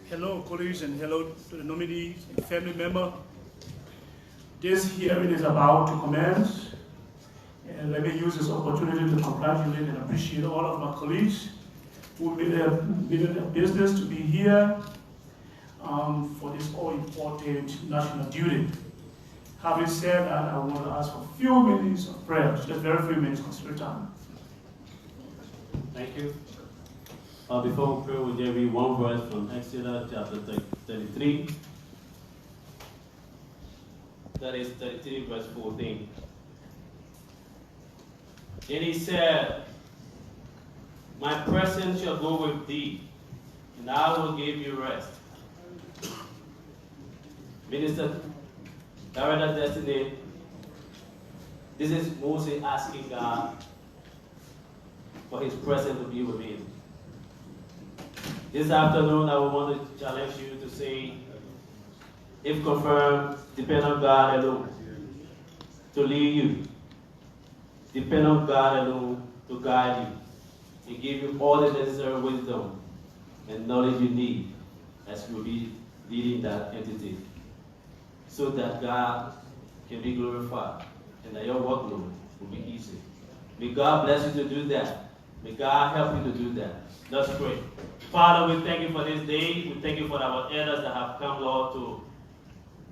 Hello, colleagues, and hello to the nominees and family member. This hearing is about to commence, and let me use this opportunity to congratulate and appreciate all of my colleagues who made it a business to be here for this all-important national duty. Having said that, I want to ask for a few minutes of prayer, just very few minutes of spirit time. Thank you. Before we pray, would there be one verse from Exodus chapter 33? That is 33 verse 14. Then he said, "My presence shall go with thee, and I will give you rest." Minister, Director, designate, this is Moses asking God for his presence to be with him. This afternoon, I would want to challenge you to say, if confirmed, depend on God alone to lead you. Depend on God alone to guide you and give you all the necessary wisdom and knowledge you need as you will be leading that entity, so that God can be glorified and that your workload will be easy. May God bless you to do that. May God help you to do that. Let's pray. Father, we thank you for this day. We thank you for our elders that have come, Lord, to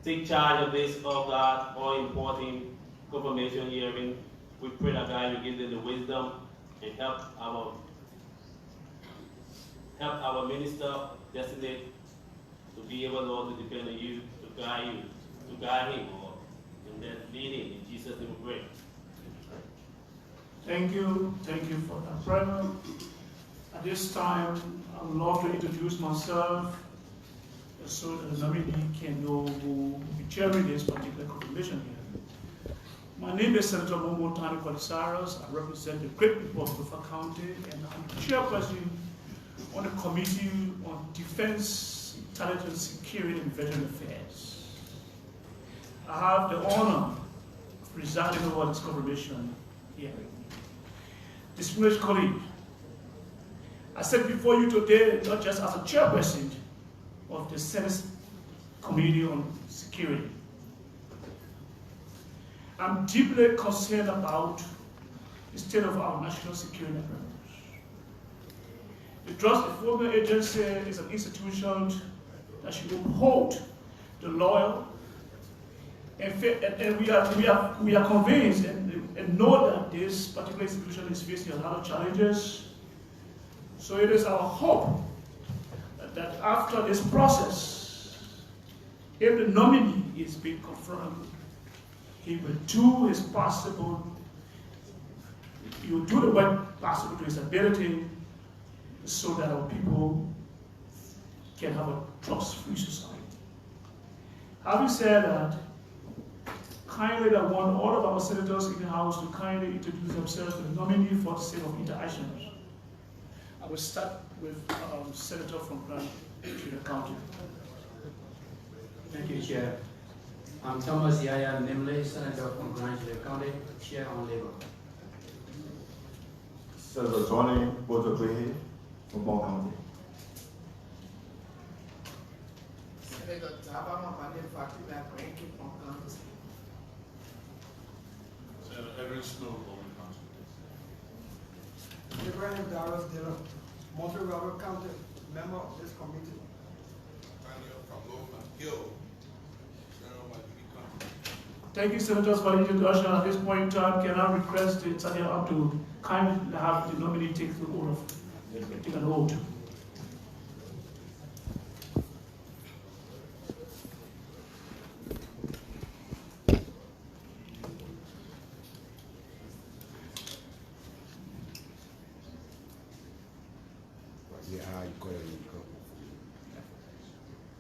take charge of this, oh God, all important confirmation hearing. We pray that God, you give them the wisdom and help our minister, destiny, to be able, Lord, to depend on you, to guide him, Lord, and then lead him. In Jesus' name we pray. Thank you for that prayer. At this time, I would love to introduce myself so that the nominee can know who will be chairing this particular confirmation here. My name is Senator Momo Tani Kwalisaras. I represent the great people of Monrovia County, and I'm the chairperson on the Committee on Defense, Intelligence, Security, and Veteran Affairs. I have the honor of presiding over this confirmation hearing. Distinguished colleague, I said before you today, not just as a chairperson of the Senate Committee on Security. I'm deeply concerned about the state of our national security apparatus. The Trust Enforcement Agency is an institution that should uphold the loyal, and we are convinced and know that this particular institution is facing a lot of challenges. So it is our hope that after this process, if the nominee is being confirmed, he will do his possible, he will do the work possible to his ability so that our people can have a trust-free society. Having said that, kindly I want all of our senators in the House to kindly introduce themselves to the nominee for the sake of interactions. I will start with Senator from Liberia County. Thank you, Chair. I'm Thomas Yaya Nimley, Senator from Liberia County, Chair on Labor. Senator Johnny Botokwe from Bong County. Senator Tabama Bande Fatima Kwenki from Kansas. Senator Edward Snow from Kansas. Ibrahim Daros Dillon, Monrovia County, member of this committee. Thank you, Senators, for the introduction. At this point in time, can I request the Tanya up to kindly have the nominee take the oath of take an oath.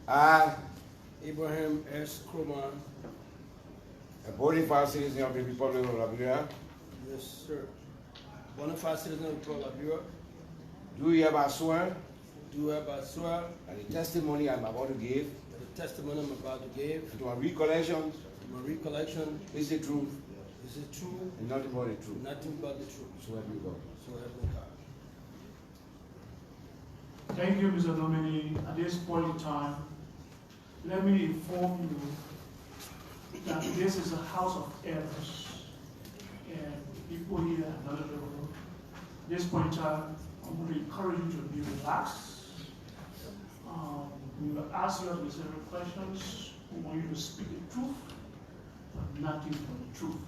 I, Abraham S. Kromah. a bona fide citizen of the Republic of Liberia, Yes, sir. Bona fide citizen of the Republic of Liberia. do hereby swear Do hereby swear that the testimony I am about to give, that the testimony I'm about to give, to my recollection, to my recollection, is the truth is the truth, and nothing but the truth. nothing but the truth. So help me God. So help me God. Thank you, Mr. Nominee. At this point in time, let me inform you that this is a house of errors, and people here are knowledgeable. At this point in time, I'm going to encourage you to be relaxed. We will ask you specific questions. We want you to speak the truth, but nothing but the truth.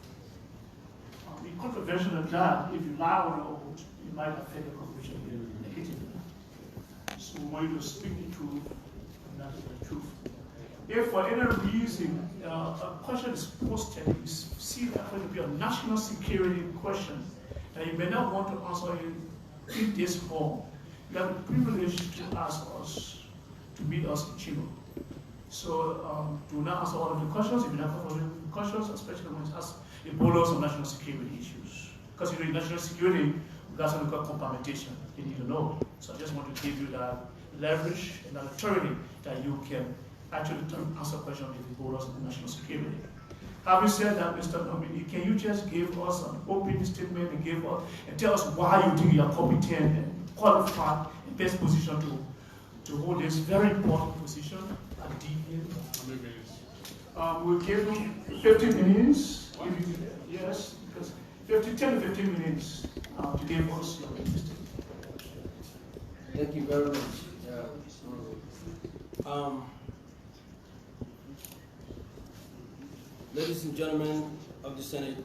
In contravention of that, if you lie on your oath, it might affect the corporation negatively. So we want you to speak the truth, but nothing but the truth. If for any reason a question is posted, you see that going to be a national security question that you may not want to answer in this form, you have the privilege to ask us to meet us in Chile. So do not answer all of the questions if you have all of the questions, especially when it boils on national security issues. Because you know in national security, we got something called compartmentation. You need to know. So I just want to give you that leverage and that authority that you can actually answer questions if it boils on national security. Having said that, Mr. Nominee, can you just give us an opening statement and tell us why you think you are competent and qualified and best position to hold this very important position at DEA? How many minutes? We'll give you 15 minutes. Yes, because 10 to 15 minutes to give us your statement. Thank you very much. Ladies and gentlemen of the Senate,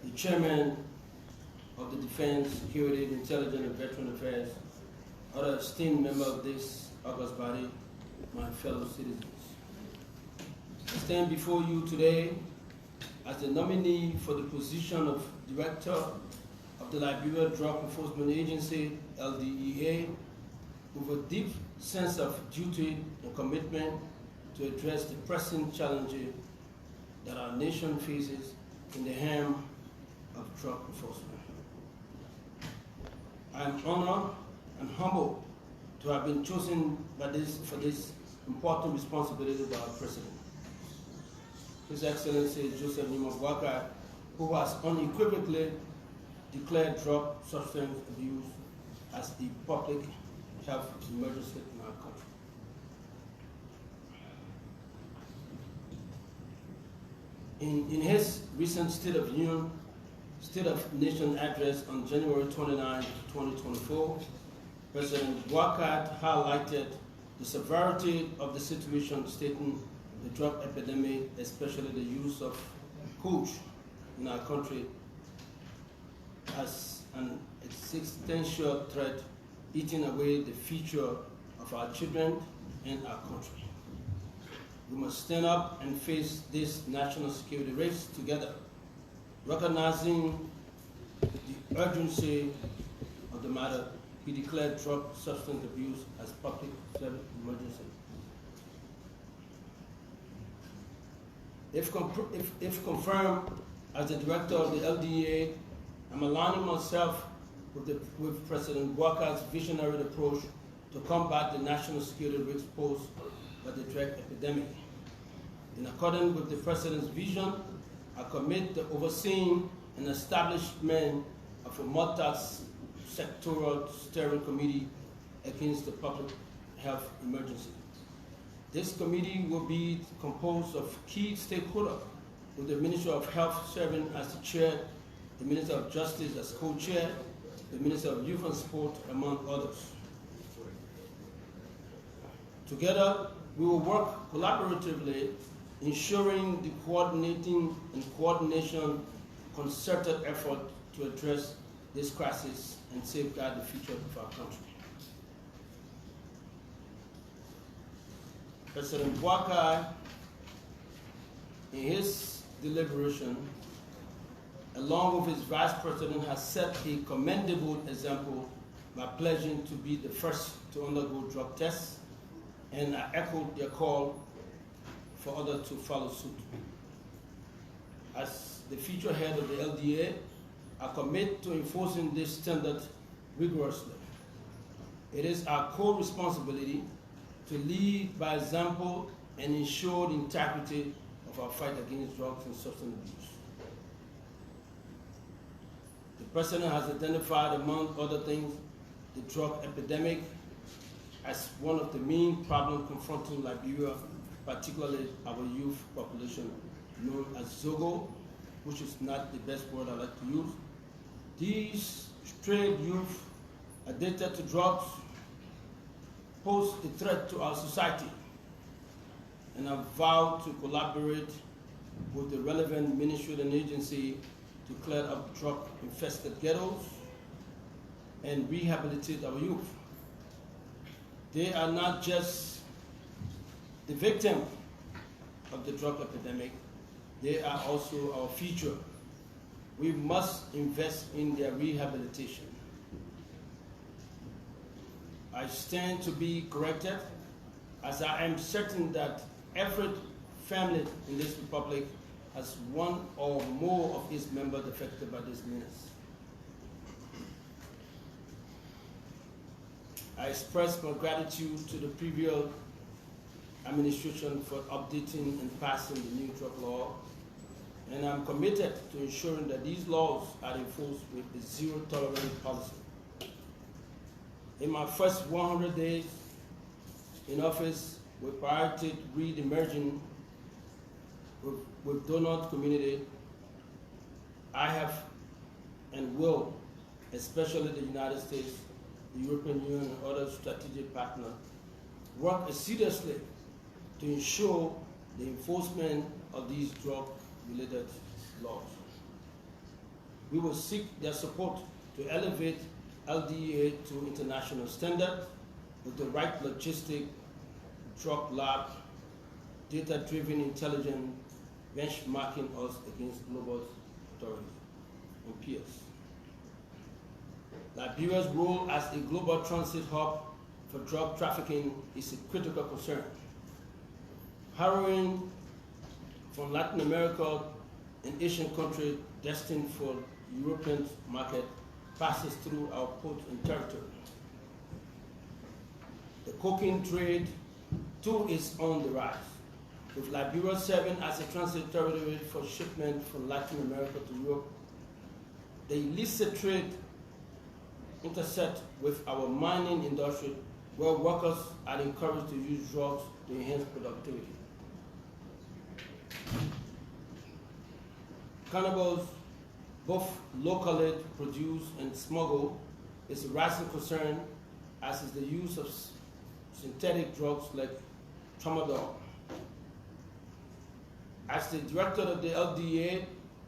the Chairman of the Defense, Security, Intelligence, and Veteran Affairs, other esteemed member of this august body, my fellow citizens. I stand before you today as the nominee for the position of Director of the Liberia Drug Enforcement Agency, LDEA, with a deep sense of duty and commitment to address the pressing challenges that our nation faces in the realm of drug enforcement. I am honored and humbled to have been chosen for this important responsibility by our President, His Excellency Joseph Boakai, who has unequivocally declared drug substance abuse as a public health emergency in our country. In his recent State of Nation address on January 29, 2024, President Boakai highlighted the severity of the situation, stating the drug epidemic, especially the use of coach in our country, as an existential threat eating away the future of our children and our country. We must stand up and face this national security race together, recognizing the urgency of the matter. He declared drug substance abuse as public health emergency. If confirmed as the director of the LDEA, I'm aligning myself with President Boakai's visionary approach to combat the national security risk posed by the drug epidemic. In accordance with the President's vision, I commit the overseeing and establishment of a multi-sectoral steering committee against the public health emergency. This committee will be composed of key stakeholders, with the Minister of Health serving as the chair, the Minister of Justice as co-chair, the Minister of Youth and Sport, among others. Together, we will work collaboratively, ensuring the coordination, concerted effort to address this crisis and safeguard the future of our country. President Boakai, in his deliberation, along with his Vice President, has set a commendable example by pledging to be the first to undergo drug tests, and I echoed their call for others to follow suit. As the future head of the LDA, I commit to enforcing this standard rigorously. It is our core responsibility to lead by example and ensure the integrity of our fight against drugs and substance abuse. The President has identified, among other things, the drug epidemic as one of the main problems confronting Liberia, particularly our youth population, known as Zogo, which is not the best word I like to use. These strayed youth addicted to drugs pose a threat to our society, and I vow to collaborate with the relevant ministry and agency to clear up drug-infested ghettos and rehabilitate our youth. They are not just the victim of the drug epidemic, they are also our future. We must invest in their rehabilitation. I stand to be corrected, as I am certain that every family in this republic has one or more of its members affected by this menace. I express my gratitude to the previous administration for updating and passing the new drug law, and I'm committed to ensuring that these laws are enforced with a zero-tolerance policy. In my first 100 days in office, with priority re-emerging with donor community, I have and will, especially the United States, the European Union, and other strategic partners, work assiduously to ensure the enforcement of these drug-related laws. We will seek their support to elevate LDEA to international standard with the right logistic, drug lab, data-driven intelligence, benchmarking us against global authorities and peers. Liberia's role as a global transit hub for drug trafficking is a critical concern. Heroin from Latin America and Asian countries destined for European market passes through our port and territory. The cocaine trade too is on the rise, with Liberia serving as a transit territory for shipment from Latin America to Europe. The illicit trade intersect with our mining industry, where workers are encouraged to use drugs to enhance productivity. Cannabis, both locally produced and smuggled, is a rising concern, as is the use of synthetic drugs like tramadol. As the director of the LDEA,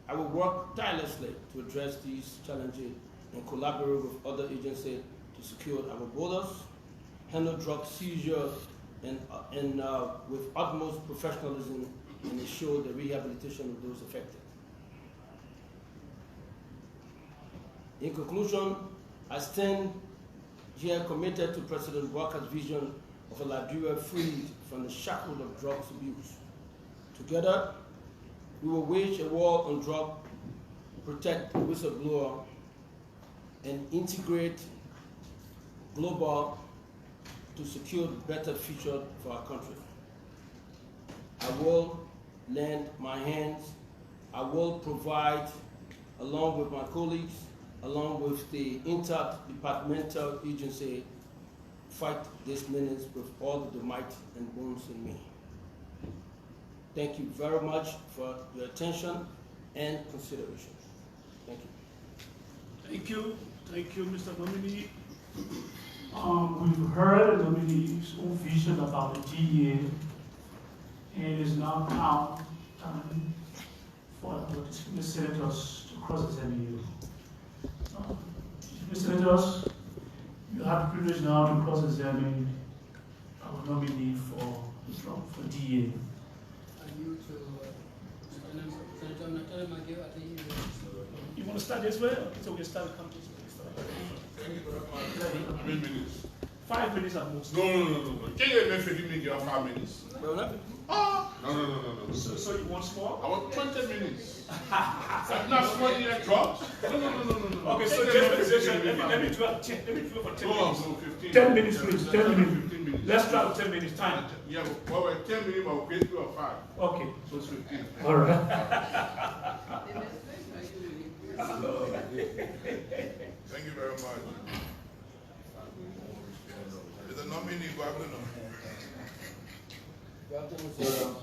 I will work tirelessly to address these challenges and collaborate with other agencies to secure our borders, handle drug seizure, and with utmost professionalism, and ensure the rehabilitation of those affected. In conclusion, I stand here committed to President Walker's vision of a Liberia freed from the shackles of drugs abuse. Together, we will wage a war on drugs, protect the whistleblower, and integrate global to secure a better future for our country. I will lend my hands. I will provide, along with my colleagues, along with the interdepartmental agency, fight this menace with all the might and bones in me. Thank you very much for your attention and consideration. Thank you. Thank you, Mr. Nominee. We've heard the nominee's own vision about the DEA, and it is now time for the distinguished senators to cross-examine you. Distinguished senators, you have the privilege now to cross-examine our nominee for DEA. You want to start this way? So we start the company. Thank you very much. How many minutes? 5 minutes at most. No. Can you make 15 minutes or 5 minutes? Well, No. So you want small? I want 20 minutes. I'm not smoking your drugs. No. Okay, so just let me do it for 10 minutes. No, 15. 10 minutes, please. 10 minutes. 15 minutes. Let's try with 10 minutes time. Yeah, well, 10 minutes, I'll pay 2 or 5. Okay. So it's 15. All right. Thank you very much. Mr. Nominee, Governor. Good afternoon, sir.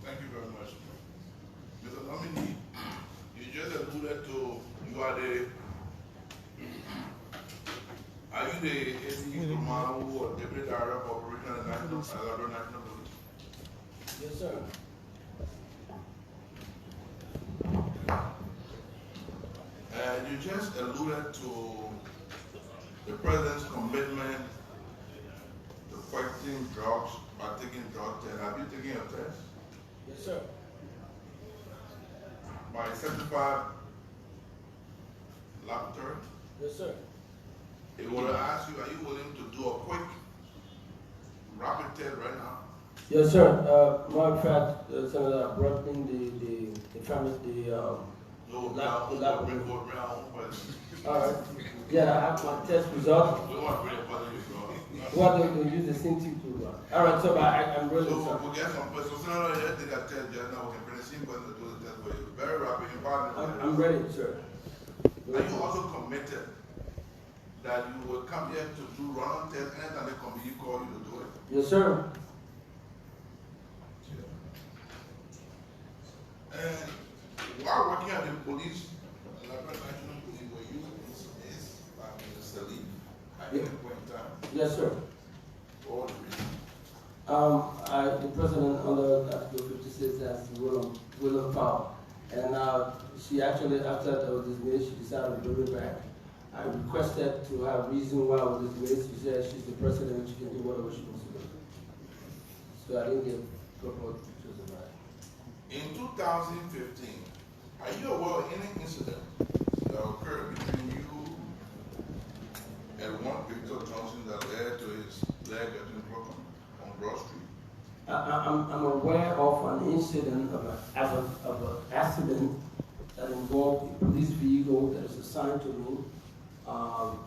Thank you very much. Mr. Nominee, you just alluded to are you the Abe Kromah who was Deputy Director of Operation at Liberia National Police? Yes, sir. And you just alluded to the President's commitment to fighting drugs by taking drug tests. Have you taken a test? Yes, sir. By a certified laboratory? Yes, sir. It would have asked you, are you willing to do a quick rapid test right now? Yes, sir. Matter of fact, Senator, I brought in all right. Yeah, I have my test result. We want to bring a positive result. What do you use the same thing to? All right, so I'm really So sorry. we'll get some questions. So Senator, you take a test just now. We can bring the same person to do the test for you. Very rapid, in 5 minutes. I'm ready, sir. Are you also committed that you will come here to do run-on tests anytime the committee call you to do it? Yes, sir. And while working at the police, Liberia National Police, were you dismissed by Mr. Lee at any point in time? Yes, sir. For what reason? The president under Article 56 has will of power. And she actually, after I was dismissed, she decided to bring me back. I requested to have reason why I was dismissed. She said she's the president, she can do whatever she wants to do. So I didn't get proper pictures of that. In 2015, are you aware of any incident that occurred between you and one Victor Johnson that led to his leg getting broken on Broad Street? I'm aware of an incident of an accident that involved a police vehicle that is assigned to me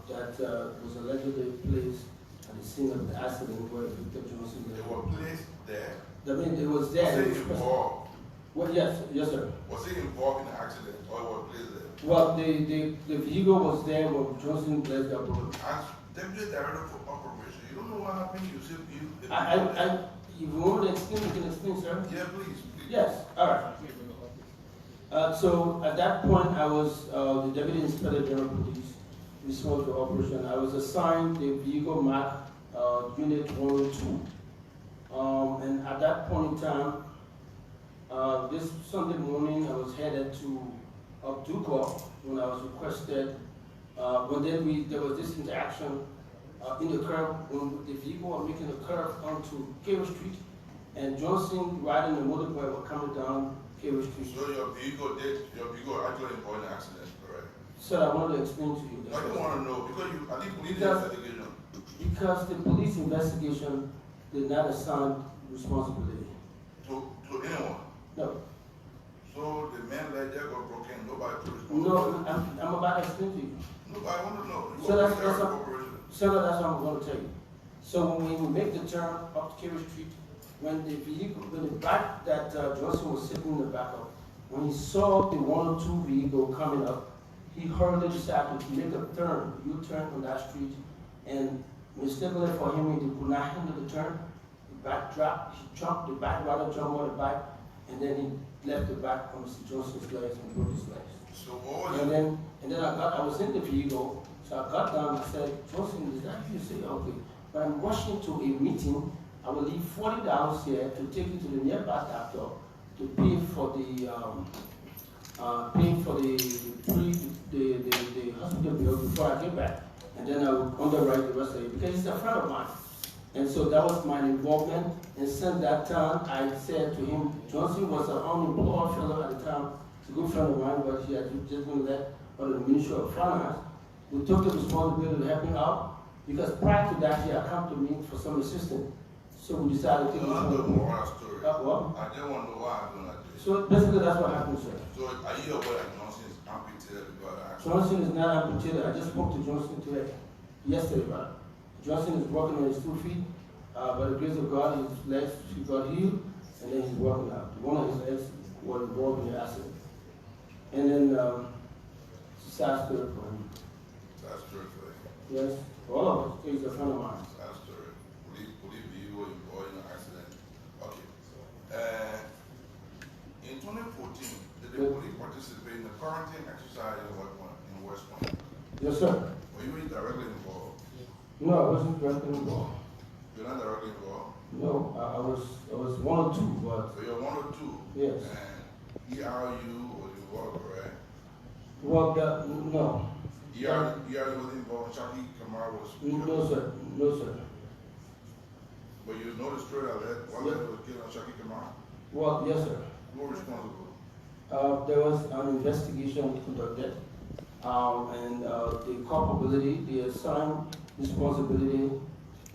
that was allegedly placed at the scene of the accident where Victor Johnson. They were placed there. I mean, it was there. Was it involved? Well, yes, sir. Was he involved in the accident or was placed there? Well, the vehicle was there when Johnson placed that road. As Deputy Director for Operation, you don't know what happened? You said you. If you want to explain, you can explain, sir. Yeah, please. Yes, all right. So at that point, I was the Deputy Inspector General of Police, responsible for operation. I was assigned the vehicle mark Unit 102. And at that point in time, this Sunday morning, I was headed to Duco when I was requested. There was this interaction in the curve when the vehicle was making a curve onto Cairo Street, and Johnson riding the motorbike were coming down Cairo Street. So your vehicle actually involved in an accident, correct? So I want to explain to you. I don't want to know because I think police investigation. Because the police investigation did not assign responsibility. To anyone? No. So the man leg there got broken, nobody took responsibility? No, I'm about to explain to you. No, I want to know. So that's what I'm going to tell you. So when we make the turn up to Cairo Street, when the bike that Johnson was sitting in the back of, when he saw the 102 vehicle coming up, he hurriedly decided to make a turn, U-turn on that street, and mistakenly for him, he could not handle the turn. The bike dropped, he jumped, the bike rider jumped on the bike, and then he left the bike on Mr. Johnson's legs and broke his legs. So what was and then I was in the vehicle, so I got down and said, Johnson, is that you? Say, okay. But I'm rushing to a meeting. I will leave $40 here to take you to the nearby doctor to pay for the hospital bill before I get back. And then I will underwrite the rest of it because he's a friend of mine. And so that was my involvement. And since that time, I said to him, Johnson was an unemployed fellow at the time. He's a good friend of mine, but he had just been led by the Ministry of Finance. We took the responsibility to help him out because prior to that, he had come to me for some assistance. So we decided to take I don't know the moral story. What? I didn't want to know why I'm doing that. So basically, that's what happened, sir. So are you aware that Johnson is amputated because of the accident? Johnson is not amputated. I just spoke to Johnson yesterday about it. Johnson is walking on his 2 feet. By the grace of God, his legs, he got healed, and then he's walking out. One of his legs was involved in the accident. And then, sad story for him. Sad story for him. Yes, all of us. He's a friend of mine. Sad story. Believe you were involved in an accident. Okay. In 2014, did the police participate in the quarantine exercise in West Point? Yes, sir. Were you directly involved? No, I wasn't directly involved. You're not directly involved? No, I was one or two, but So you're one or two? yes. And ERU was involved, correct? Well, no. ERU was involved, Chucky Kamara was? No, sir. No, sir. But you know the story that one letter was killed on Chucky Kamara? Well, yes, sir. Who was responsible? There was an investigation conducted, and the culpability, the assigned responsibility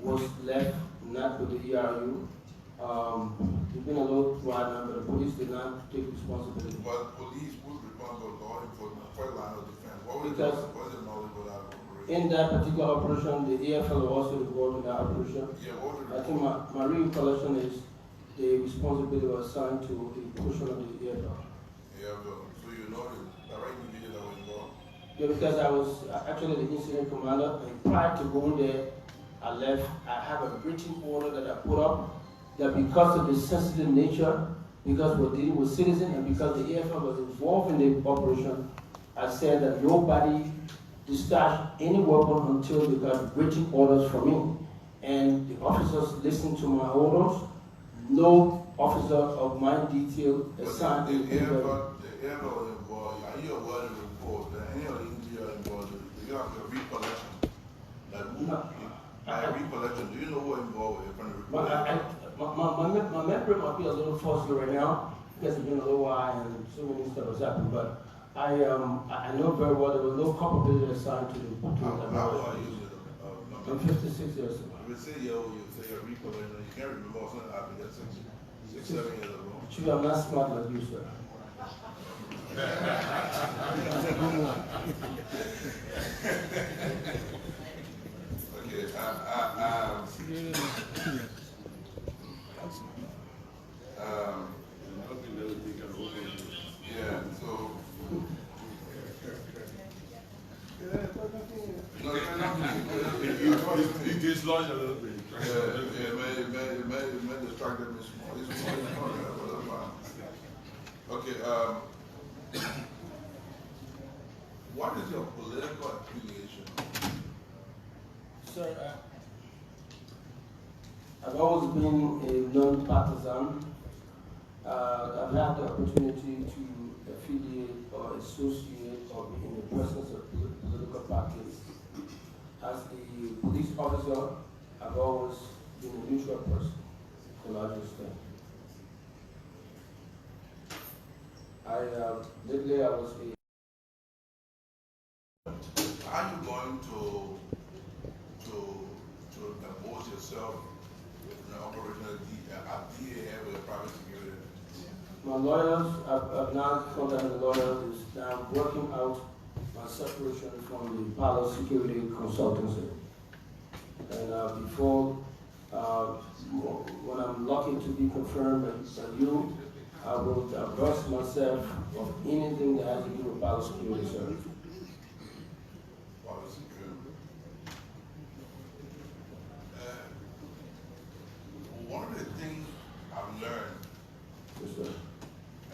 was left not with the ERU. It's been a little while now, but the police did not take responsibility. But police was responsible for law enforcement, first line of defense. What was the knowledge of that operation? In that particular operation, the AFL was also involved in that operation. Yeah, what was I think my recollection is the responsibility was assigned to a portion of the AFL. Yeah, so you know the right individual that was involved? Yeah, because I was actually the incident commander, and prior to going there, I left. I have a written order that I put up that because of the sensitive nature, because we're dealing with citizens, and because the AFL was involved in the operation, I said that nobody discharged any weapon until they got written orders from me. And the officers listened to my orders. No officer of my detail assigned the AFL was involved. Are you aware of the report that any of the individuals involved? Do you have a recollection? Recollection. Do you know who was involved from the report? My memory might be a little fuzzy right now because it's been a little while and so many stuff has happened. But I know very well there was no culpability assigned to the. How are you? I'm 56 years old. If you say you say a recollection, you can't remember something that happened just 7 years ago. Chief, I'm not smart like you, sir. Yeah, so. You dislodge a little bit. It may distract them small. Okay, what is your political affiliation? Sir, I've always been a non-partisan. I've had the opportunity to affiliate or associate or be in the presence of political parties. As a police officer, I've always been a neutral person, the largest thing. Lately I was Are you going to impose yourself in the operation at DEA with a private security? my lawyers, I've now contacted the lawyers, is now working out my separation from the Palo Security Consultancy. And before, when I'm lucky to be confirmed by you, I will divest myself of anything that has to do with Palo Security Service. Palo Security. One of the things I've learned, Yes, sir.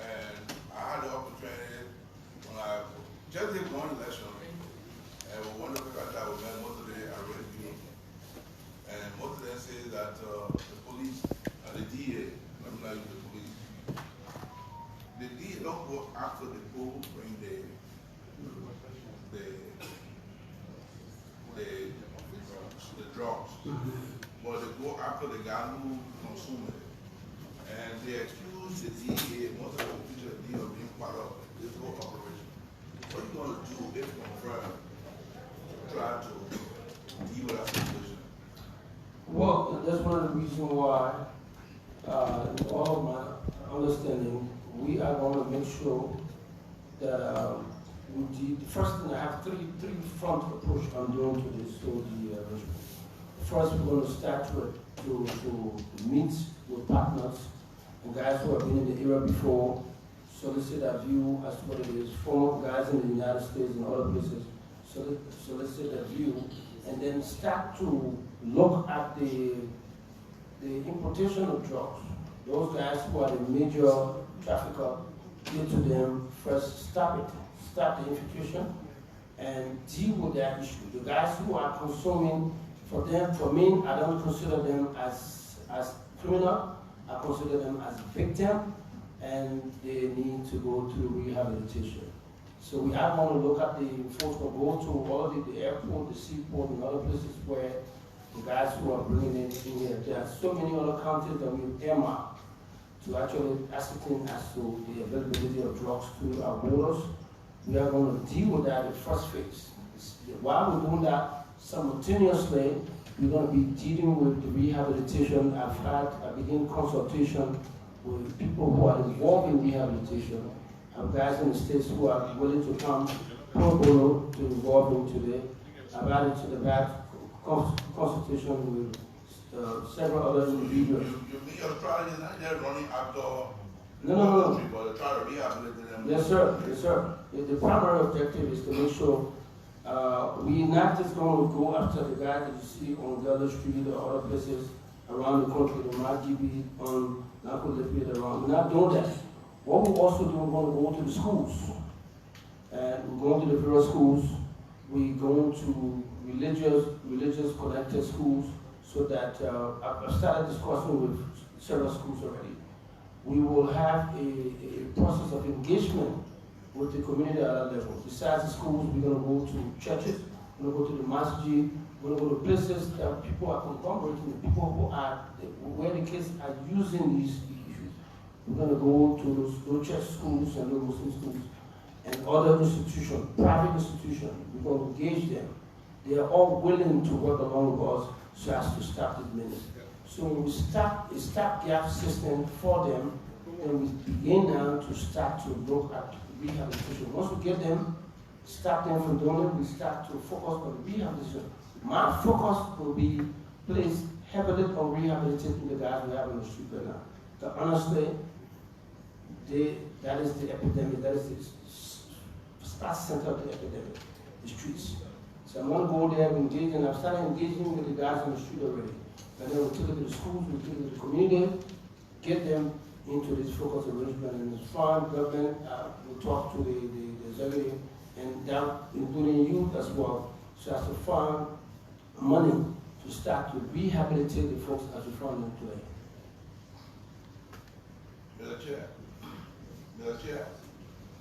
and I had the opportunity when I just did one election, and one of the people that I met, most of them are already, and most of them say that the police, the DA, I'm not the police, the DA don't go after the people who bring the drugs, but they go after the guy who consumes it. And they accuse the DA, most of the officials of the DA, of being part of this whole operation. What are you going to do if confirmed to try to deal with that situation? Well, that's one of the reasons why, in all my understanding, we are going to make sure that the first thing I have three front approach I'm doing to this whole arrangement. First, we're going to start with to meet with partners and guys who have been in the area before, solicit our view as to what it is, former guys in the United States and other places, solicit their view, and then start to look at the importation of drugs. Those guys who are the major trafficker, get to them first, stop the infiltration, and deal with that issue. The guys who are consuming, for me, I don't consider them as criminal. I consider them as victim, and they need to go through rehabilitation. So we are going to look at the enforcement, go to all the airport, the seaport, and other places where the guys who are bringing it in here. There are so many other counties that we've earmarked to actually ascertain as to the availability of drugs to our borders. We are going to deal with that in the first phase. While we're doing that, simultaneously, we're going to be dealing with the rehabilitation. I began consultation with people who are involved in rehabilitation. I have guys in the States who are willing to come pro bono to involve in today. I've added to the back consultation with several other individuals. You mean your trial is not just running outdoor? No. But try to rehabilitate them. Yes, sir. Yes, sir. The primary objective is to make sure we're not just going to go after the guys that you see on the other street or other places around the country, the MRGB, on Nakolipid around. We're not doing that. What we also do, we're going to go to the schools. And we're going to the various schools. We're going to religious connected schools, so that I've started discussing with several schools already. We will have a process of engagement with the community at that level. Besides the schools, we're going to go to churches, we're going to go to the masjid, we're going to go to places that people are conglomerating, the people who are, where the kids are using these issues. We're going to go to those church schools and those Muslim schools and other institutions, private institutions. We're going to engage them. They are all willing to work along with us so as to stop this menace. So when we start a stopgap system for them, then we begin now to start to look at rehabilitation. Once we get them, stop them from doing it, we start to focus on rehabilitation. My focus will be placed heavily on rehabilitating the guys we have in the street right now. But honestly, that is the epidemic, that is the start center of the epidemic, the streets. So I'm going to go there, engage, and I've started engaging with the guys on the street already. And then we'll take it to the schools, we'll take it to the community, get them into this focus arrangement. And as far as government, we'll talk to the executive, and that including youth as well, so as to find money to start to rehabilitate the folks as we found them today. Mr. Chair,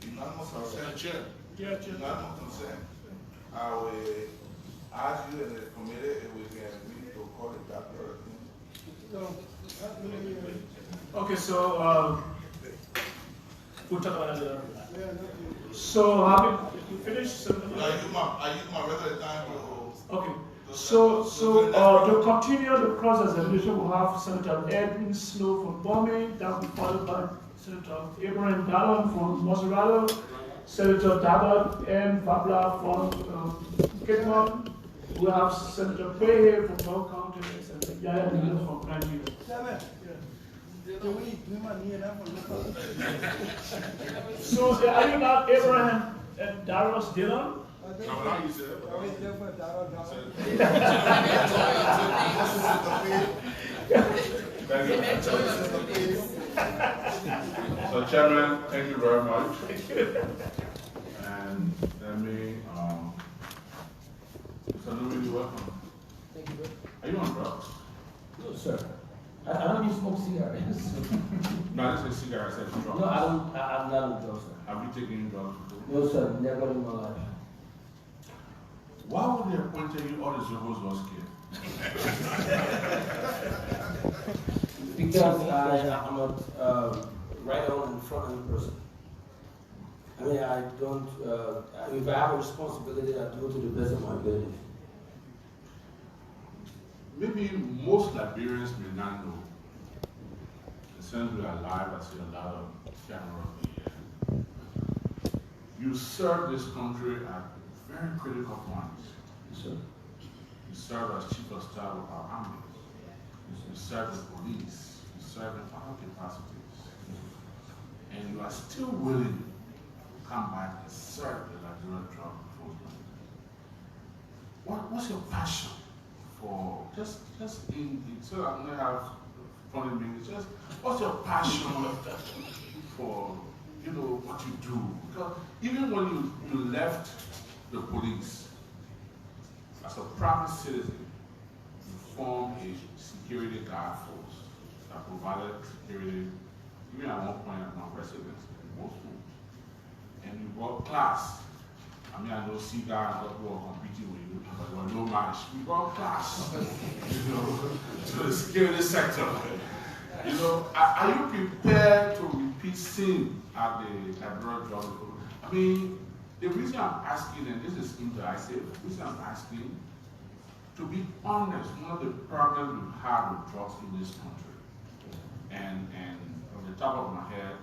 unanimous consent. Chair. Yeah, Chair. Unanimous consent. I will ask you in the committee if we can agree to call it doctor. Okay, so we'll talk about that later. So having you finished? I use my regular time to. Okay. So to continue the cross-examination, we'll have Senator Edwin Snow from Bome, that will be followed by Senator Abraham Dallon from Monrovia, Senator David M. Babla from Ketman. We'll have Senator Behe from North County, and Senator Yaya Dino from Nigeria. So are you not Abraham and Darius Dillon? So, Chairman, thank you very much. And let me, so really welcome. Thank you. Are you on drugs? No, sir. I don't use smoke cigarettes. No, I didn't say cigarettes, I said drugs. No, I'm not on drugs, sir. Have you taken drugs before? No, sir, never in my life. Why would they appoint you all these Jehovah's Witness kids? Because I'm a right on in front of the person. I mean, I don't, if I have a responsibility, I do it to the best of my ability. Maybe most Liberians may not know. Since we are live, I see a lot of cameras. You serve this country at very critical points. Yes, sir. You serve as Chief of Staff of our armies. you serve the police, you serve in other capacities, and you are still willing to come back and serve the Liberia drug enforcement. What's your passion for, just so I'm going to have funny minutes, just what's your passion for, you know, what you do? Because even when you left the police, as a private citizen, you formed a security guard force that provided security, even at one point at my residence in most homes. And you brought class. I mean, I know Seagull and other people are competing with you, but there was no match. We brought class, you know, to the security sector. You know, are you prepared to repeat sin at the Liberia drug? I mean, the reason I'm asking, and this is indecisive, the reason I'm asking, to be honest, one of the problems we've had with drugs in this country, and from the top of my head,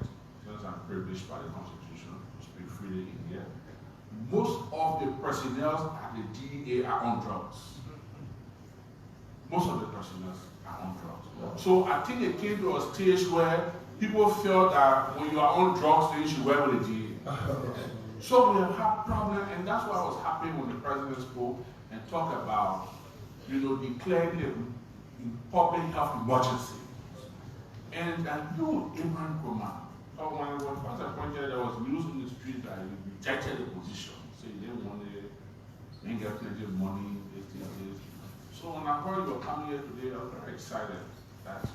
since I'm privileged by the Constitution to speak freely in here, most of the personnel at the DEA are on drugs. Most of the personnel are on drugs. So I think it came to a stage where people felt that when you are on drugs, then you should work with the DEA. So we have had problems, and that's why I was happy when the president spoke and talked about, you know, declaring a public health emergency. And I knew Abe Kromah, when I was first appointed, there was news in the street that he rejected the position. So he didn't want it, didn't get plenty of money, this. So when I heard you were coming here today, I was very excited that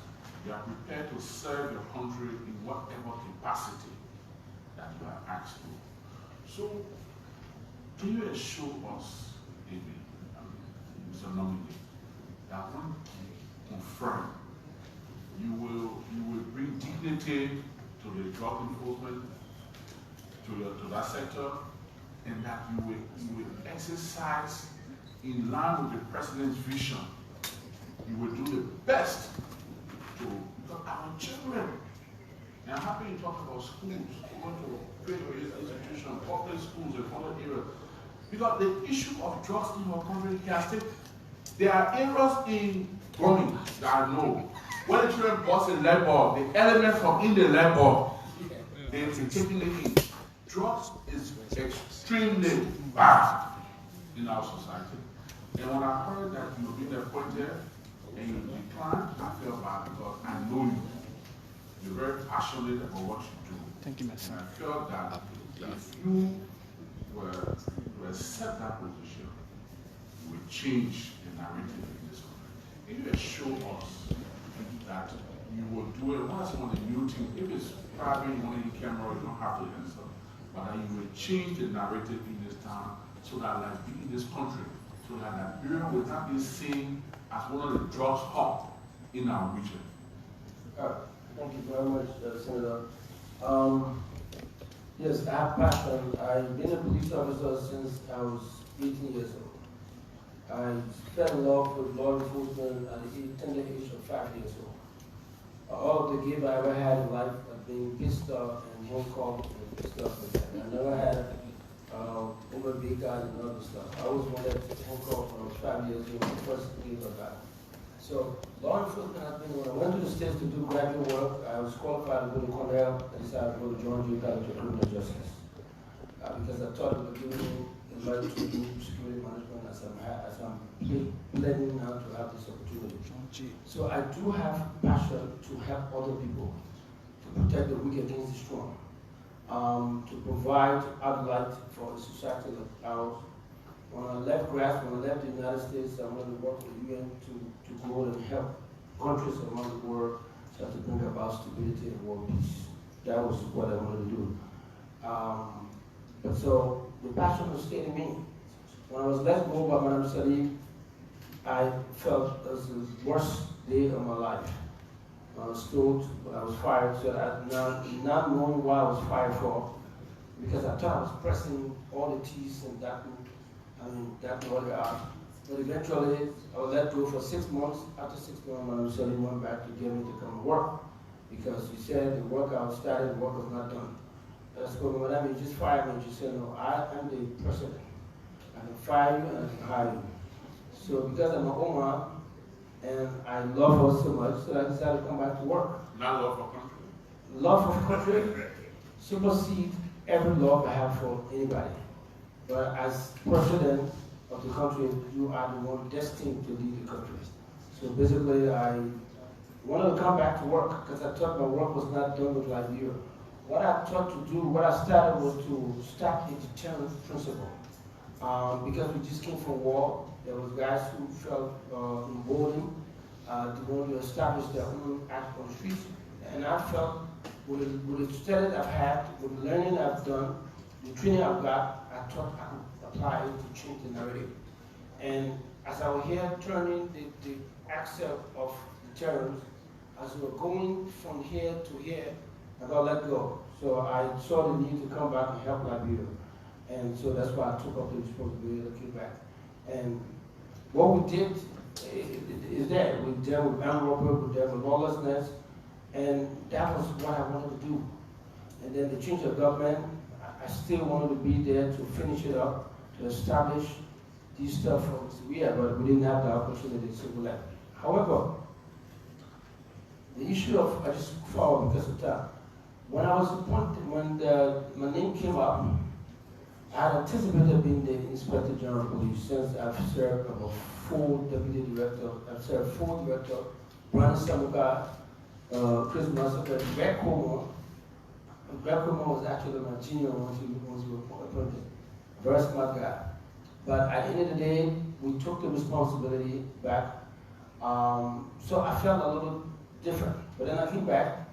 you are prepared to serve your country in whatever capacity that you are asked to. So, can you assure us, Abe, Mr. Nominee, that when you confirm, you will bring dignity to the drug enforcement, to that sector, and that you will exercise in line with the president's vision. You will do the best to, because our children, and I'm happy you talk about schools, we want to create institutions, public schools and other areas. Because the issue of drugs in our country here, there are areas in Gombe that I know. When the children bust a light bulb, the element from in the light bulb, they're taking it in. Drugs is extremely bad in our society. And when I heard that you've been appointed and you declined, I felt bad because I know you. You're very passionate about what you do. Thank you, Master. And I felt that if you were to accept that position, you would change the narrative in this country. Can you assure us that you will do it? What's one of the new things? If it's private, you want to camera, you don't have to answer. But that you will change the narrative in this town so that in this country, so that Liberia will not be seen as one of the drugs hub in our region. Thank you very much, Senator. Yes, I have passion. I've been a police officer since I was 18 years old. I fell in love with law enforcement at the tender age of 5 years old. All of the give I ever had in life have been pissed off and handcuffed and stuff like that. I never had over big guys and other stuff. I always wanted to handcuff when I was 5 years old, the first give I got. So law enforcement has been, when I went to the States to do graduate work, I was qualified to go to Cornell. I decided to go to Georgia College of Criminal Justice. Because I thought it would give me the right to do security management as I'm planning now to have this opportunity. So I do have passion to help other people, to protect the weak against the strong, to provide outlet for a society like ours. When I left the United States, I wanted to work with the UN to grow and help countries around the world to bring about stability and world peace. That was what I wanted to do. But so the passion was staying in me. When I was let go by Madam Salih, I felt it was the worst day of my life. I was told when I was fired, so not knowing what I was fired for, because I thought I was pressing all the T's and that all the R's. But eventually, I was let go for 6 months. After 6 months, Madam Salih went back to get me to come work, because she said the work I started, the work was not done. I spoke, Madam, you just fired me. She said, no, I am the president. I can fire you and I can hire you. So because I'm an Omar, And I love her so much, so I decided to come back to work. Not love for country. Love of country supersedes every love I have for anybody. But as president of the country, you are the one destined to lead the country. So basically, I wanted to come back to work because I thought my work was not done with Liberia. What I thought to do, what I started was to start a deterrence principle. Because we just came from war, there was guys who felt emboldened, they wanted to establish their own act on the streets. And I felt with the study I've had, with the learning I've done, the training I've got, I thought I could apply it to change the narrative. And as I was here turning the axle of deterrence, as we were going from here to here, I got let go. So I saw the need to come back and help Liberia. And so that's why I took up the responsibility to get back. And what we did is that we dealt with Monrovia, we dealt with lawlessness, and that was what I wanted to do. And then the change of government, I still wanted to be there to finish it up, to establish these stuff from Liberia, but we didn't have the opportunity to do that. However, the issue of, I just follow because of time. When I was appointed, when my name came up, I had anticipated being the Inspector General of Police since I've served about 4 deputy directors, I've served 4 directors, Brandon Samuka, Chris Massacre, Abe Kromah. Abe Kromah was actually my junior once he was appointed. A very smart guy. But at the end of the day, we took the responsibility back. So I felt a little different. But then I came back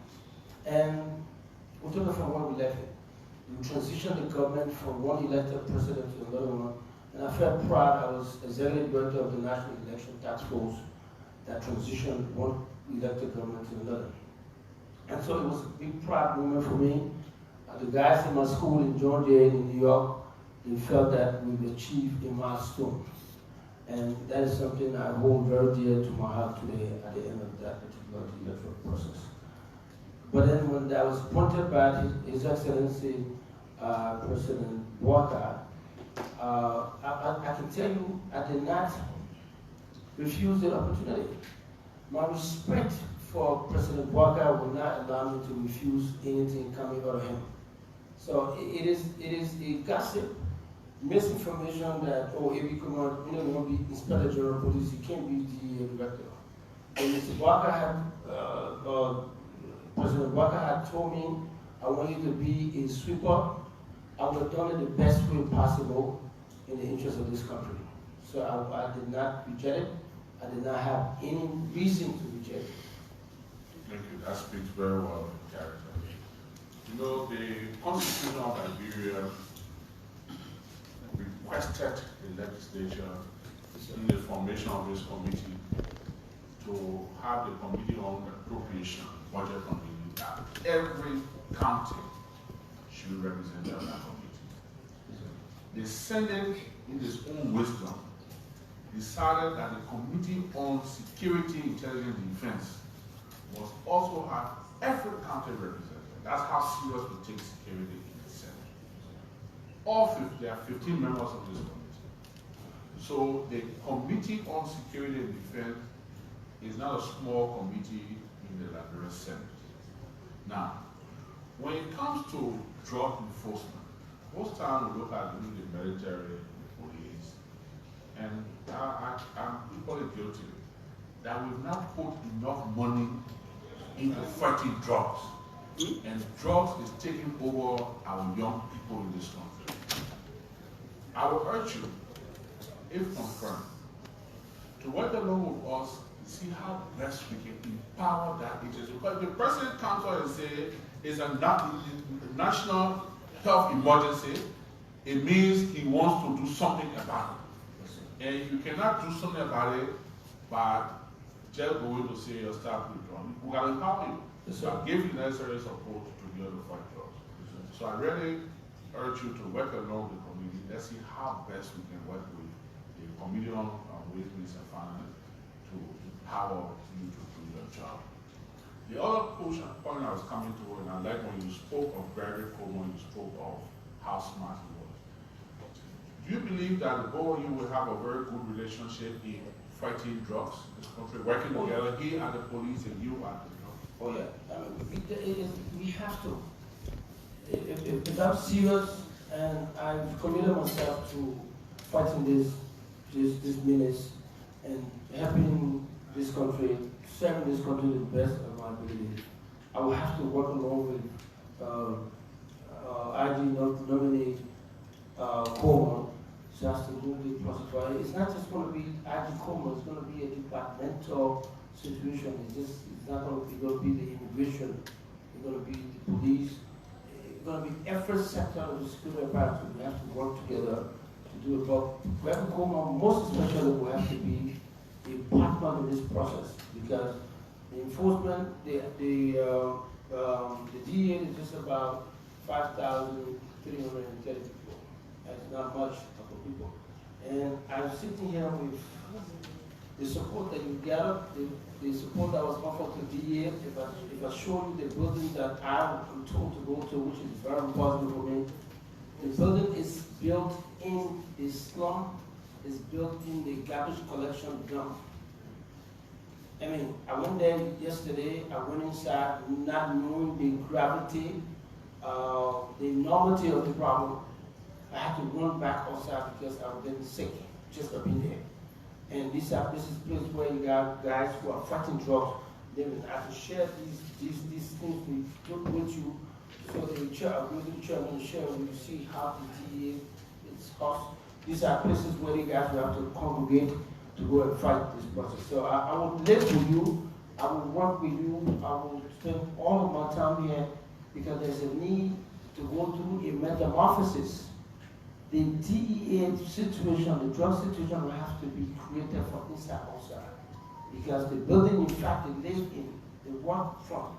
and we took it from where we left it. We transitioned the government from one elected president to another one. And I felt proud. I was executive director of the National Election Task Force that transitioned one elected government to another. And so it was a big proud moment for me. The guys in my school in Georgia and in New York, they felt that we've achieved a milestone. And that is something I hold very dear to my heart today at the end of that particular electoral process. But then when I was appointed by His Excellency President Walker, I can tell you I did not refuse the opportunity. My respect for President Walker will not allow me to refuse anything coming out of him. So it is a gossip, misinformation that, oh, Abe Kromah, you want to be Inspector General of Police, you can't be DEA Director. And Mr. Walker had, President Walker had told me, I want you to be a sweeper. I would have done it the best way possible in the interest of this country. So I did not reject it. I did not have any reason to reject it. Thank you. That speaks very well of the character. You know, the Constitution of Liberia requested the legislature in the formation of this committee to have the Committee on Appropriation, Budget Committee, that every county should be represented on that committee. The Senate, in its own wisdom, decided that the Committee on Security, Intelligence, and Defense must also have every county represented. That's how serious we take security in the Senate. There are 15 members of this committee. So the Committee on Security and Defense is not a small committee in the Liberia Senate. Now, when it comes to drug enforcement, most times we look at the military, the police, and I'm equally guilty that we've not put enough money into fighting drugs. And drugs is taking over our young people in this country. I will urge you, if confirmed, to work along with us to see how best we can empower that agency. Because the President comes out and says it's a national health emergency, it means he wants to do something about it. And you cannot do something about it by just going to say or start withdrawing. We got to empower you. So I give you necessary support to be able to fight drugs. So I really urge you to work along the committee. Let's see how best we can work with the Committee on Ways, Means, and Finance to empower you to do your job. The other point I was coming to, and I like when you spoke of Abe Kromah, you spoke of how smart he was. Do you believe that the both of you will have a very good relationship in fighting drugs in this country, working together, he and the police and you and the drugs? Oh yeah, I mean, we have to. If I'm serious and I've committed myself to fighting this menace and helping this country, serving this country to the best of my ability, I will have to work along with IG nominee Kromah, so as to move the process. It's not just going to be IG Kromah, it's going to be a departmental situation. It's not going to be the immigration, it's going to be the police, it's going to be every sector of the security apparatus. We have to work together to do it. But IG Kromah, most especially, will have to be a partner in this process, because the enforcement, the DEA is just about 5,330 people. That's not much of people. And I'm sitting here with the support that you gather, the support that was offered to DEA. If I show you the building that I'm told to go to, which is very important for me, the building is built in the slum, is built in the garbage collection dump. I mean, I went there yesterday, I went inside not knowing the gravity, the enormity of the problem. I had to run back outside because I was getting sick just of being there. And this is a place where you got guys who are fighting drugs. They will have to share these things with you, so they will share with the chairman and share with you, see how the DEA is cost. These are places where the guys will have to congregate to go and fight this process. So I will live with you, I will work with you, I will spend all of my time here, because there's a need to go through a metamorphosis. The DEA situation, the drug situation, will have to be created from inside outside. Because the building, in fact, they live in, the work front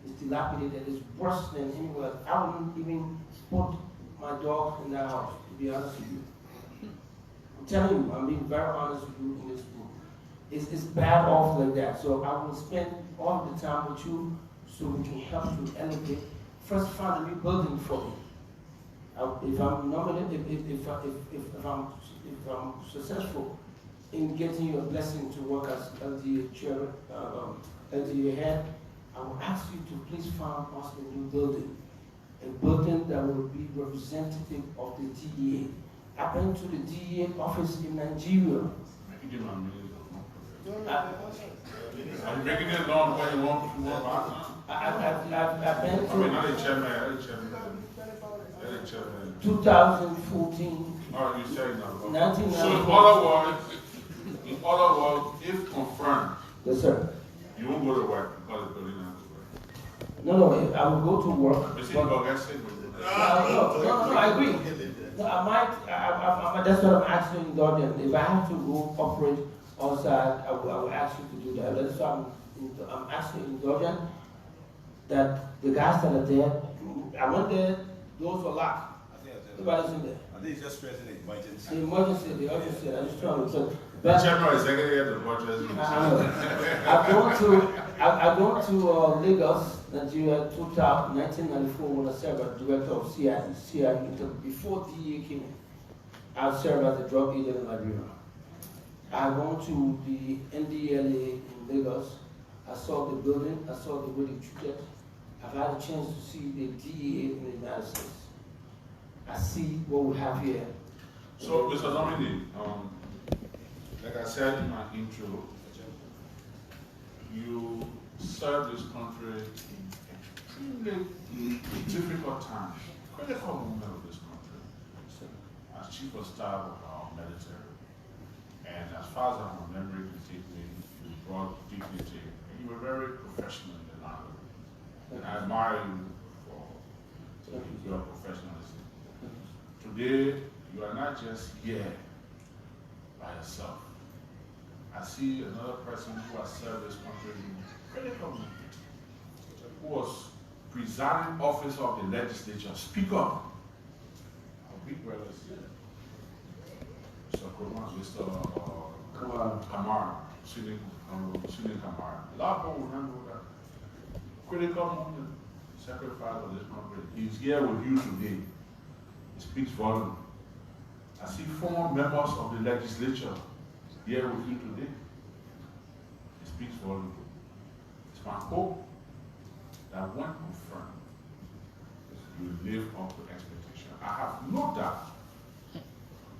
is dilapidated, it's worse than anywhere. I wouldn't even put my dog in that house, to be honest with you. I'm telling you, I'm being very honest with you in this room. It's bad off like that. So I will spend all the time with you so we can help you elevate. First, find a new building for me. If I'm nominated, if I'm successful in getting you a blessing to work as LDEA chair, LDEA head, I will ask you to please find us a new building, a building that will be representative of the DEA. I went to the DEA office in Nigeria. I'm breaking it down when you want I've been to. I mean, not a chairman. 2014. Oh, you say no. 1990. So in other words, if confirmed, Yes, sir. you won't go to work because the building has to work. No, I will go to work. You see, you get sick. No, I agree. No, I might, that's what I'm asking in Jordan. If I have to go operate outside, I will ask you to do that. That's why I'm asking in Jordan that the guys that are there, I went there, doors were locked. Nobody's in there. I think it's just stressing the emergency. The emergency, the urgency, I just trying to say. The general executive of the budget. I've gone to Lagos, Nigeria, 1994 when I served as director of CIA. Before DEA came in, I served as a drug agent in Liberia. I've gone to the NDLA in Lagos. I saw the building, I saw the way they treated. I've had a chance to see the DEA in the United States. I see what we have here. So, Mr. Dominic, like I said in my intro, you served this country in extremely difficult times, critical moment of this country, as chief of staff of our military. And as far as my memory can take me, you brought dignity, and you were very professional in the line. And I admire you for your professionalism. Today, you are not just here by yourself. I see another person who has served this country in critical moment, who was presiding officer of the legislature, speaker. Our big brothers, Mr. Kromah, Mr. Kamara, Suni Kamara. A lot of people remember that critical moment, sacrifice of this country. He's here with you today. It speaks volume. I see former members of the legislature here with you today. speaks volumes. It's my hope that when confirmed, you live up to expectation. I have no doubt,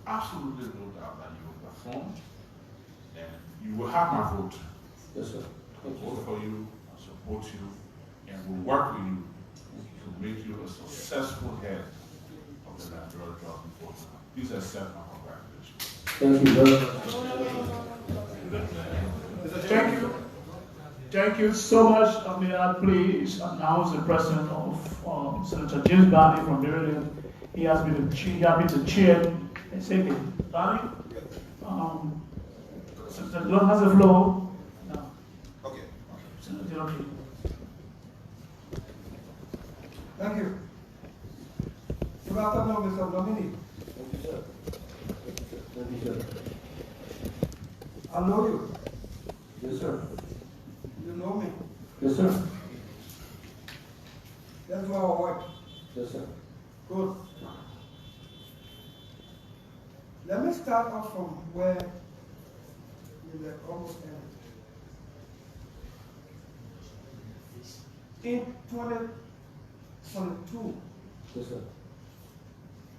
absolutely no doubt that you will perform, and you will have my vote. Yes, sir. I will vote for you, I support you, and will work with you to make you a successful head of the Liberia Drug Enforcement. Please accept my congratulations. Thank you very much. Thank you. Thank you so much. May I please announce the president of Senator James Barney from Maryland. He has been the chair. Second, Barney. Senator Dillon has the floor. No. Okay. Senator Dillon. Thank you. Good afternoon, Mr. Dominic. Thank you, sir. Thank you, sir. I know you. Yes, sir. You know me. Yes, sir. That's why I work. Yes, sir. Good. Let me start off from where you were almost ended. In 2022, Yes, sir.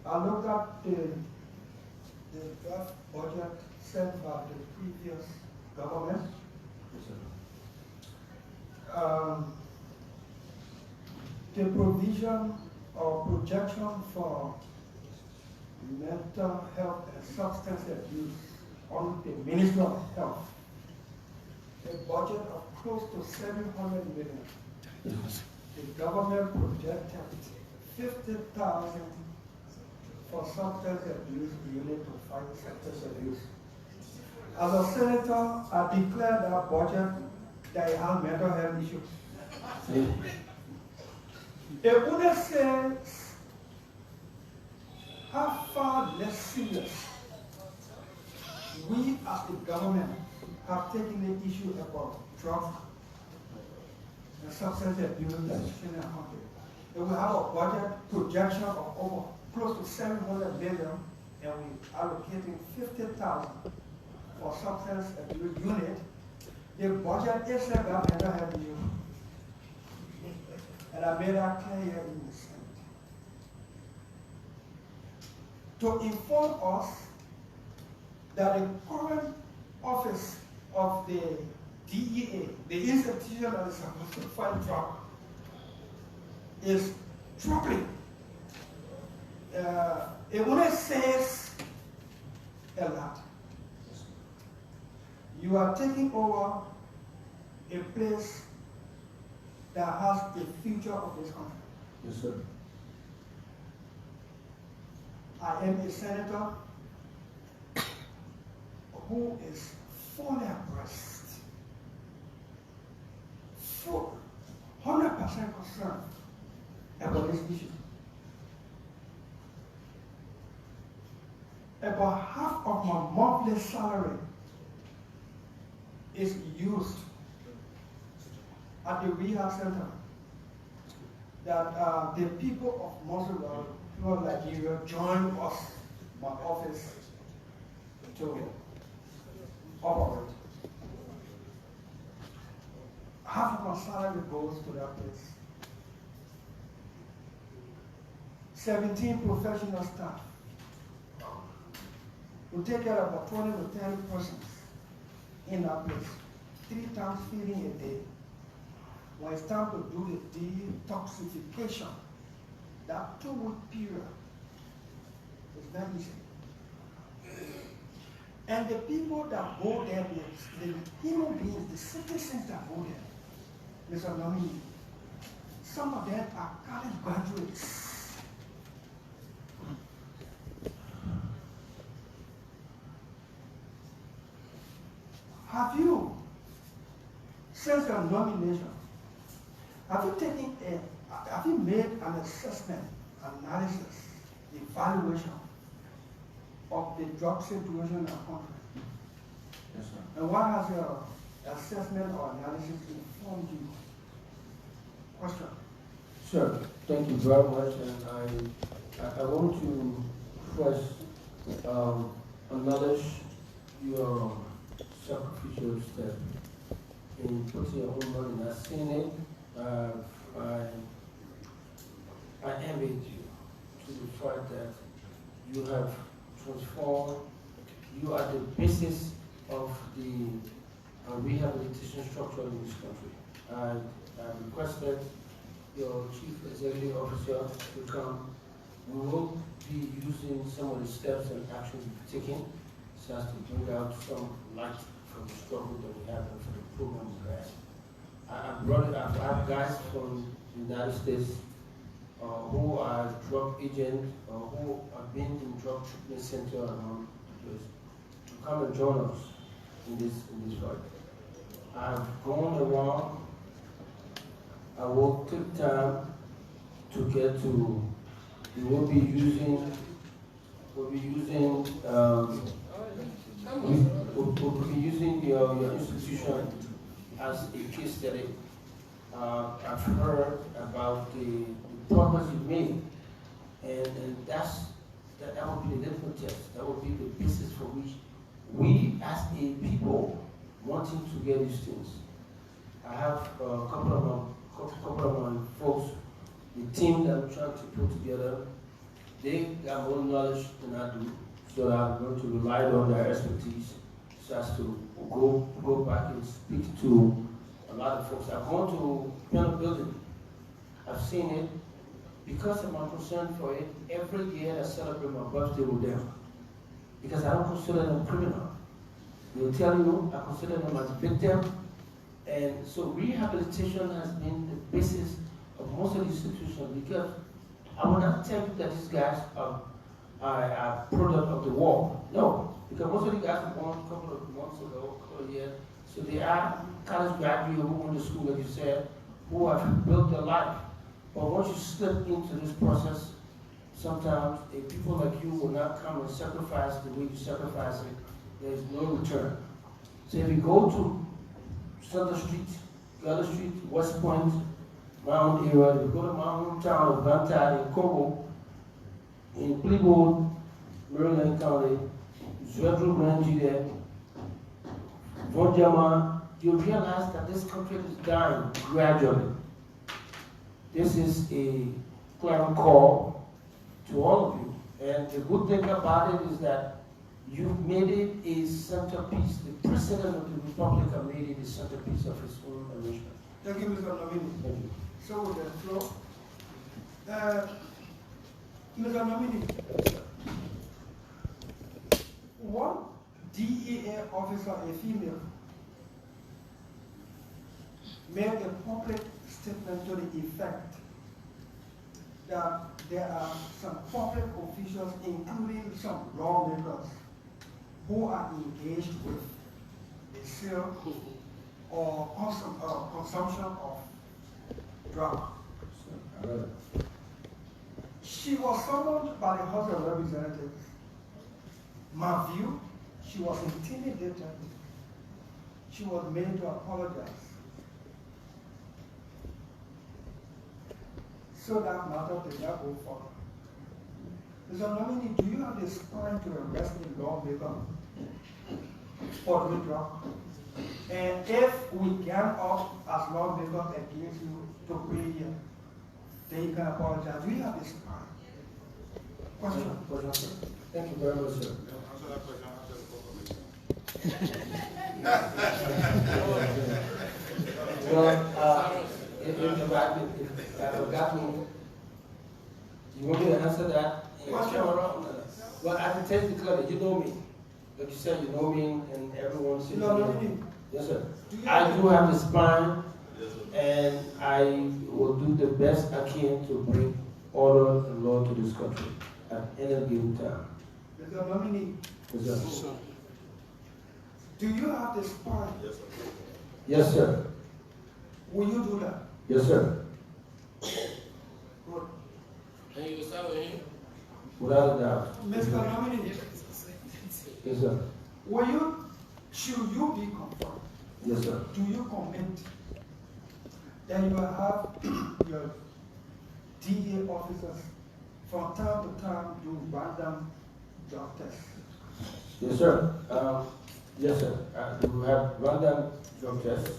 I looked at the draft budget sent by the previous government. Yes, sir. The provision or projection for mental health and substance abuse on the Ministry of Health, a budget of close to 700 million. Yes. The government projected 50,000 for substance abuse unit to fight substance abuse. As a senator, I declared that budget that has mental health issues. It only says how far less serious we as the government have taken the issue about drugs and substance abuse in the country. And we have a budget projection of over close to 700 million, and we are allocating 50,000 for substance abuse unit. The budget is about mental health issue. And I made that clear here in the Senate. To inform us that the current office of the DEA, the institution that is supposed to fight drug, is struggling. It only says a lot. You are taking over a place that has the future of this country. Yes, sir. I am a senator who is fully abreast, 100% concerned about this issue. About half of my monthly salary is used at the rehab center that the people of Monrovia, people of Liberia, join us, my office, to operate. Half of my salary goes to that place. 17 professional staff. We take care of about 20 to 30 persons in that place, 3 times feeding a day. When it's time to do the detoxification, that 2-week period is very easy. And the people that go there, the human beings, the citizens that go there, Mr. Nominee, some of them are college graduates. Have you, since your nomination, have you made an assessment, analysis, evaluation of the drug situation in our country? Yes, sir. And what has your assessment or analysis informed you? Question. Sure. Thank you very much. And I want to first acknowledge your sacrificial step in putting your own money. And I've seen it. I envy you to the fact that you have transformed. You are the basis of the rehabilitation structure in this country. I requested your chief executive officer to come. We will be using some of the steps and actions we've taken so as to bring out some light from the struggle that we have and for the program we have. I've had guys from the United States who are drug agents or who have been in drug treatment center around the place to come and join us in this fight. I've gone around. I will take time to get to. We will be using your institution as a case study. I've heard about the progress you made, and that would be the litmus test. That would be the basis for which we, as a people, wanting to get these things. I have a couple of my folks, the team that I'm trying to put together. They have more knowledge than I do, so I'm going to rely on their expertise so as to go back and speak to a lot of folks. I've gone to piano building. I've seen it. Because of my concern for it, every year I celebrate my birthday with them. Because I don't consider them criminal. They'll tell you I consider them as victim. And so rehabilitation has been the basis of most of the institutions, because I will not tell you that these guys are product of the war. No, because most of the guys were born a couple of months ago, a couple of years. So they are college graduates who went to school, like you said, who have built their life. But once you slip into this process, sometimes people like you will not come and sacrifice the way you sacrifice it. There is no return. So if you go to Center Street, Gather Street, West Point, my own area, if you go to my hometown of Bantad in Congo, in Cleveland, Maryland County, Zwedru Ranjide, Vonjama, you realize that this country is dying gradually. This is a clarion call to all of you. And the good thing about it is that you've made it a centerpiece. The President of the Republic has made it a centerpiece of his own arrangement. Thank you, Mr. Nomini. Thank you. So with the floor, Mr. Nomini, one DEA officer, a female, made a public statement to the effect that there are some public officials, including some lawmakers, who are engaged with the sale or consumption of drugs. She was summoned by the House of Representatives. My view, she was intimidated. She was made to apologize. So that matter did not go forward. Mr. Nomini, do you have the spine to arrest a lawmaker for doing drugs? And if we gang up as lawmakers against you to pray here, then you can apologize. Do you have the spine? Question. Thank you very much, sir. Answer that question after the Well, if you got me, you want me to answer that? Well, I can tell you clearly, you know me. Like you said, you know me, and everyone says you know me. Yes, sir. I do have the spine, and I will do the best I can to bring order and law to this country at any given time. Mr. Nomini, Yes, sir. do you have the spine? Yes, sir. Yes, sir. Will you do that? Yes, sir. Good. And you start with him? Without a doubt. Mr. Nomini, Yes, sir. should you be confirmed? Yes, sir. Do you commit that you will have your DA officers from time to time do random drug tests? Yes, sir. Yes, sir. We will have random drug tests.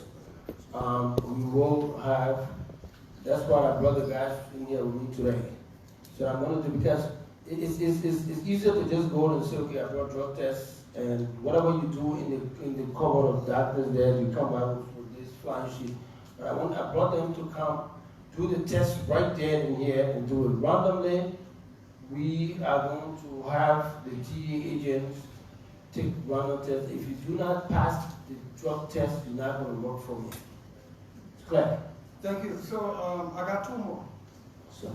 We will have, that's why I brought the guys in here with me today. So I'm going to do, because it's easier to just go and say, okay, I brought drug tests, and whatever you do in the cover of darkness there, you come out with this flying sheet. But I brought them to come do the test right there in here and do it randomly. We are going to have the DEA agents take random tests. If you do not pass the drug test, you're not going to work for me. It's clear? Thank you. So I got two more. So.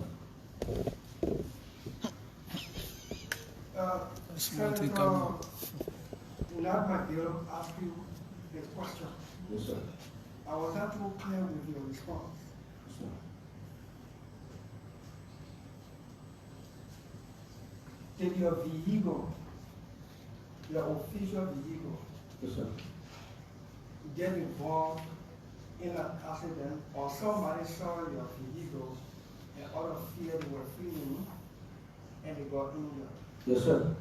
Senator Unagmagil asked you a question. Yes, sir. I was not too clear with your response. Yes, sir. Did your vehicle, your official vehicle, Yes, sir. get involved in an accident, or somebody saw your vehicle and out of fear they were fleeing and they got injured? Yes, sir.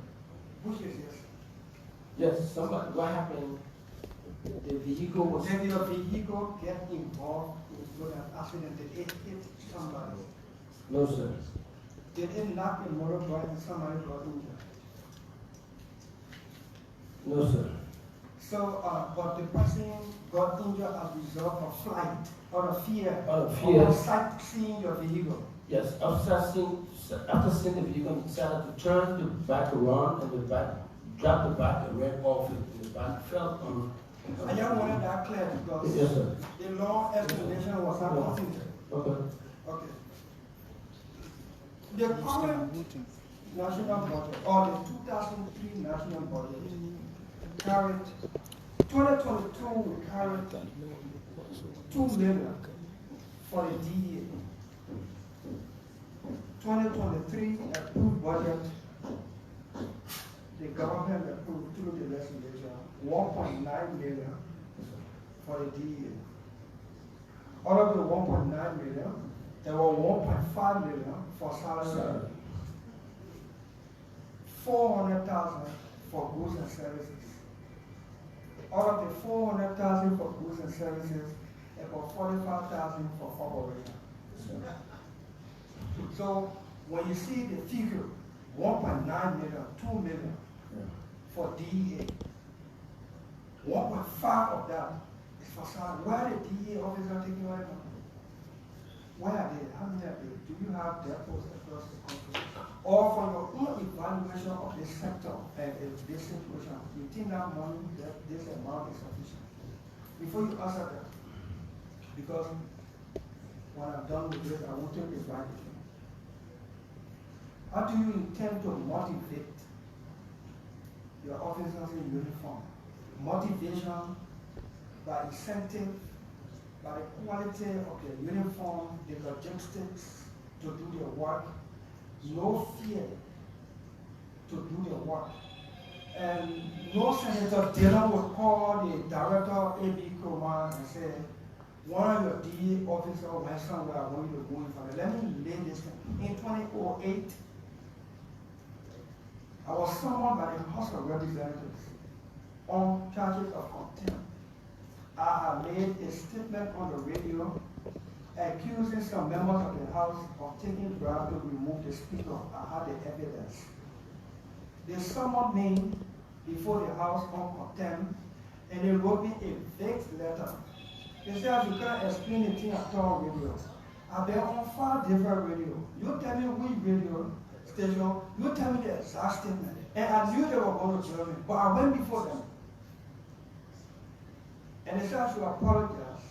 Which is yes? Yes, somebody, what happened? The vehicle was. Did your vehicle get involved with an accident? Did it hit somebody? No, sir. Did it knock a motorbike and somebody got injured? No, sir. So, but the person got injured as a result of flight, out of fear, Out of fear. of sight seeing your vehicle. Yes, after seeing the vehicle, he decided to turn the back around and the back, dropped the back and ran off it. The back fell on. I just wanted that clear because Yes, sir. the long explanation was not possible. Okay. Okay. The current national budget, or the 2003 national budget, carried 2022 we carried $2 million for the DEA. 2023 approved budget, the government approved through the legislature $1.9 million for the DEA. Out of the $1.9 million, there were $1.5 million for salary, $400,000 for goods and services. Out of the $400,000 for goods and services, about $45,000 for corporation. So when you see the figure, 1.9 million, 2 million for DEA, 1.5 of that is for salary. Where are the DEA officers taking right now? Where are they? How many are they? Do you have depots across the country? Or for your own evaluation of this sector and this situation, you think that money, that this amount is sufficient? Before you answer that, because when I'm done with this, I want to invite you. How do you intend to motivate your officers in uniform? Motivation by incentive, by the quality of the uniform, the logistics to do their work, no fear to do their work. And no Senator Dillon would call the director, Abe Kromah, and say, one of your DA officers went somewhere, I want you to go in for it. Let me lay this thing. In 2008, I was summoned by the House of Representatives on charges of contempt. I have made a statement on the radio accusing some members of the House of taking bribe to remove the speaker. I had the evidence. They summoned me before the House on contempt, and they wrote me a vague letter. They said, you can't explain the thing at all radio. I've been on 5 different radio. You tell me which radio station, you tell me the exact statement. And I knew they were going to tell me, but I went before them. And they said I should apologize.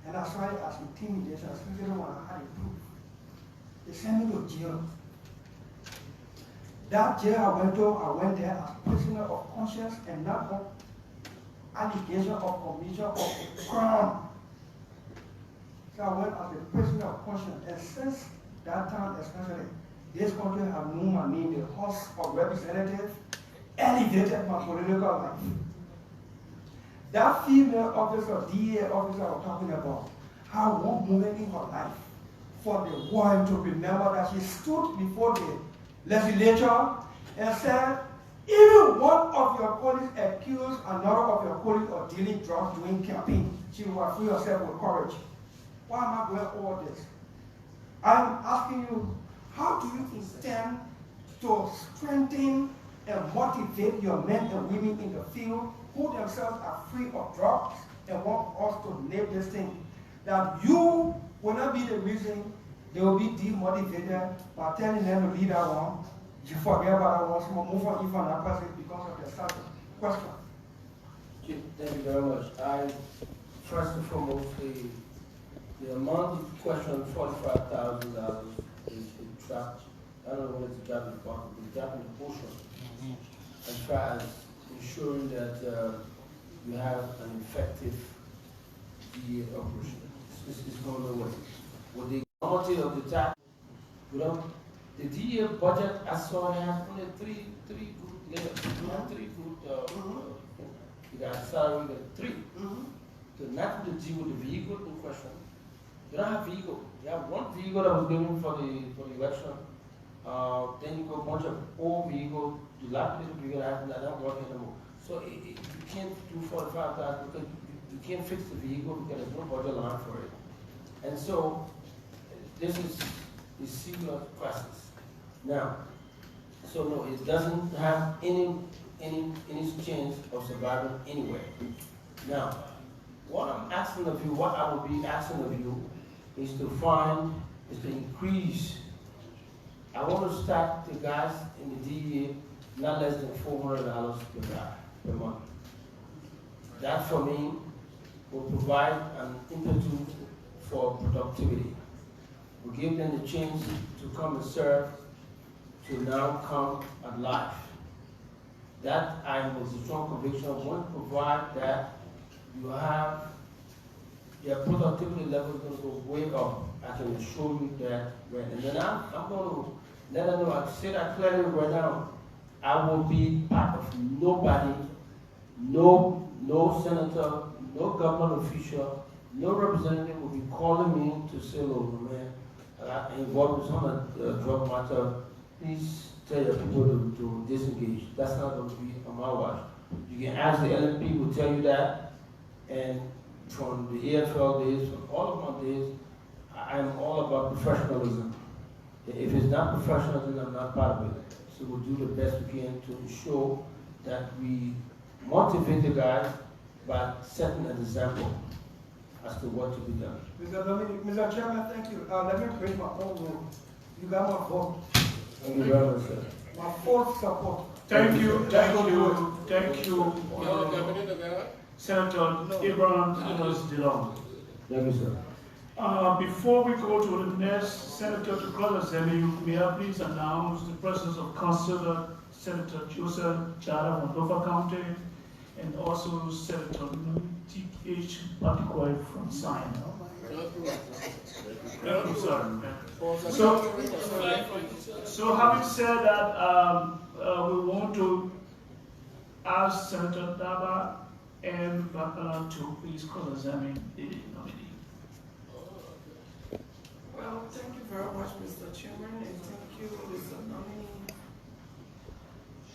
And I saw it as intimidation, especially when I had a proof. They sent me to jail. That jail I went there as a prisoner of conscience and not on allegation of commission of a crime. So I went as a prisoner of conscience. And since that time, especially, this country have known my name, the House of Representatives, elevated my political life. That female officer, DEA officer I was talking about, had one moment in her life for the world to remember that she stood before the legislature and said, Even one of your colleagues accused another of your colleagues of dealing drugs during campaign. She will free herself with courage. Why am I doing all this? I'm asking you, how do you intend to strengthen and motivate your men and women in the field who themselves are free of drugs and want us to live this thing? That you will not be the reason they will be demotivated by telling them to leave that one. You forget about that one, so move on even that person because of their status. Question. Thank you very much. First and foremost, the amount of question, $45,000 is trapped. I don't know what it's dropping the bottom, but it's dropping the portion. As far as ensuring that you have an effective DEA operation. This is going away. With the quality of the tax, you know, the DEA budget, I saw it has only three good layers. Three good, you got salary, you got three. So not to deal with the vehicle in question. You don't have vehicle. You have one vehicle that was given for the election. Then you go a bunch of old vehicles, dilapidated vehicles that don't work anymore. So you can't do 45,000 because you can't fix the vehicle because there's no budget line for it. And so this is a serious crisis. Now, so no, it doesn't have any chance of surviving anyway. Now, what I'm asking of you, what I will be asking of you, is to increase. I want to start the guys in the DEA not less than $400 per guy per month. That for me will provide an impetus for productivity. Will give them the chance to come and serve, to now come at life. That I am with a strong conviction of want to provide that you have your productivity level is going to go way up. I can assure you that. And then I'm going to let them know, I say that clearly right now, I will be part of nobody, no senator, no government official, no representative will be calling me to say, oh man, I'm involved with some drug matter, please tell your people to disengage. That's not going to be on my watch. You can ask the LNP, will tell you that, and from the AFL days, from all of my days, I'm all about professionalism. If it's not professional, then I'm not part of it. So we'll do the best we can to ensure that we motivate the guys by setting an example as to what to be done. Mr. Chairman, thank you. Let me bring my own rule. You got my vote. Thank you very much, sir. My full support. Thank you. Senator Abraham Dillon. Thank you, sir. Before we go to the next Senator to close the may I please announce the presence of Councilor Senator Joseph Chara from Monrovia County and also Senator T.H. Patikoi from Sion. So having said that, we want to ask Senator Daba and Bakala to please cross-examine the nominee. Well, thank you very much, Mr. Chairman, and thank you, Mr. Nominee.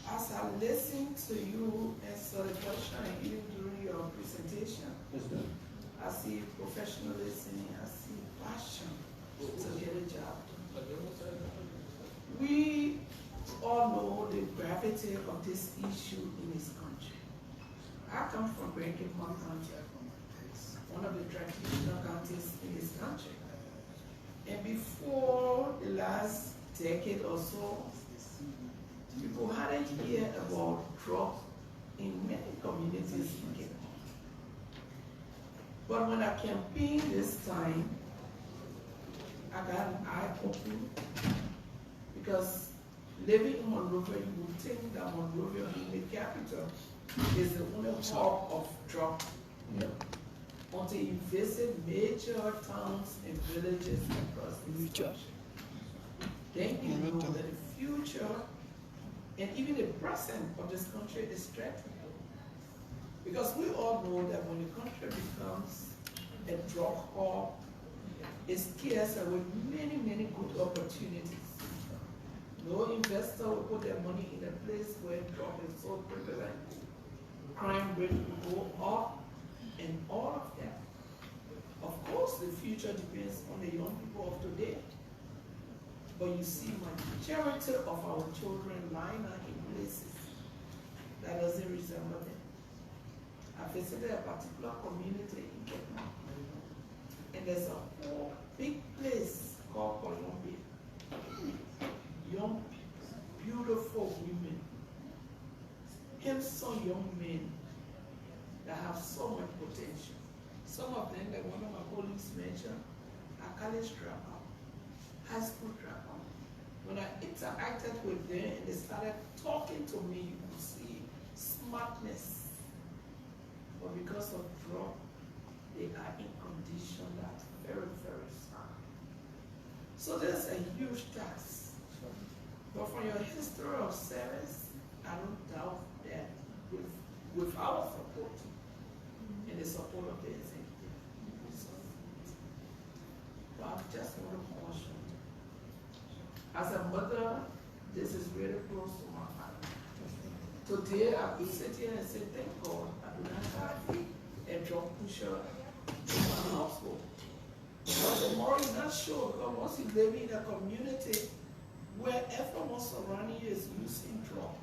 As I listen to you answer the question and even during your presentation, I see professionalism, I see passion to get a job done. We all know the gravity of this issue in this country. I come from Great Cape County, one of the traditional counties in this country. And before the last decade or so, people hadn't heard about drugs in many communities in Cape Town. But when I campaigned this time, I got an eye open because living in Monrovia, you would think that Monrovia being the capital is the only hub of drug. Until you visit major towns and villages across the country, then you know that the future and even the present of this country is threatened. Because we all know that when the country becomes a drug hub, it scares away many, many good opportunities. No investor will put their money in a place where drug is so prevalent. Crime rate will go up, and all of that. Of course, the future depends on the young people of today. But you see, majority of our children lying in places that doesn't resemble them. I visited a particular community in Kenya, and there's a whole big place called Colombia. Young, beautiful women, handsome young men that have so much potential. Some of them, like one of my colleagues mentioned, are college dropout, high school dropout. When I interacted with them and they started talking to me, you could see smartness. But because of drug, they are in condition that's very, very sad. So there's a huge task. But from your history of service, I don't doubt that with our support and the support of the executive, but I just want to caution. As a mother, this is really close to my heart. Today, I will sit here and say, thank God I do not have a drug pusher in my household. But the more you're not sure, because once you live in a community where everyone surrounding you is using drugs,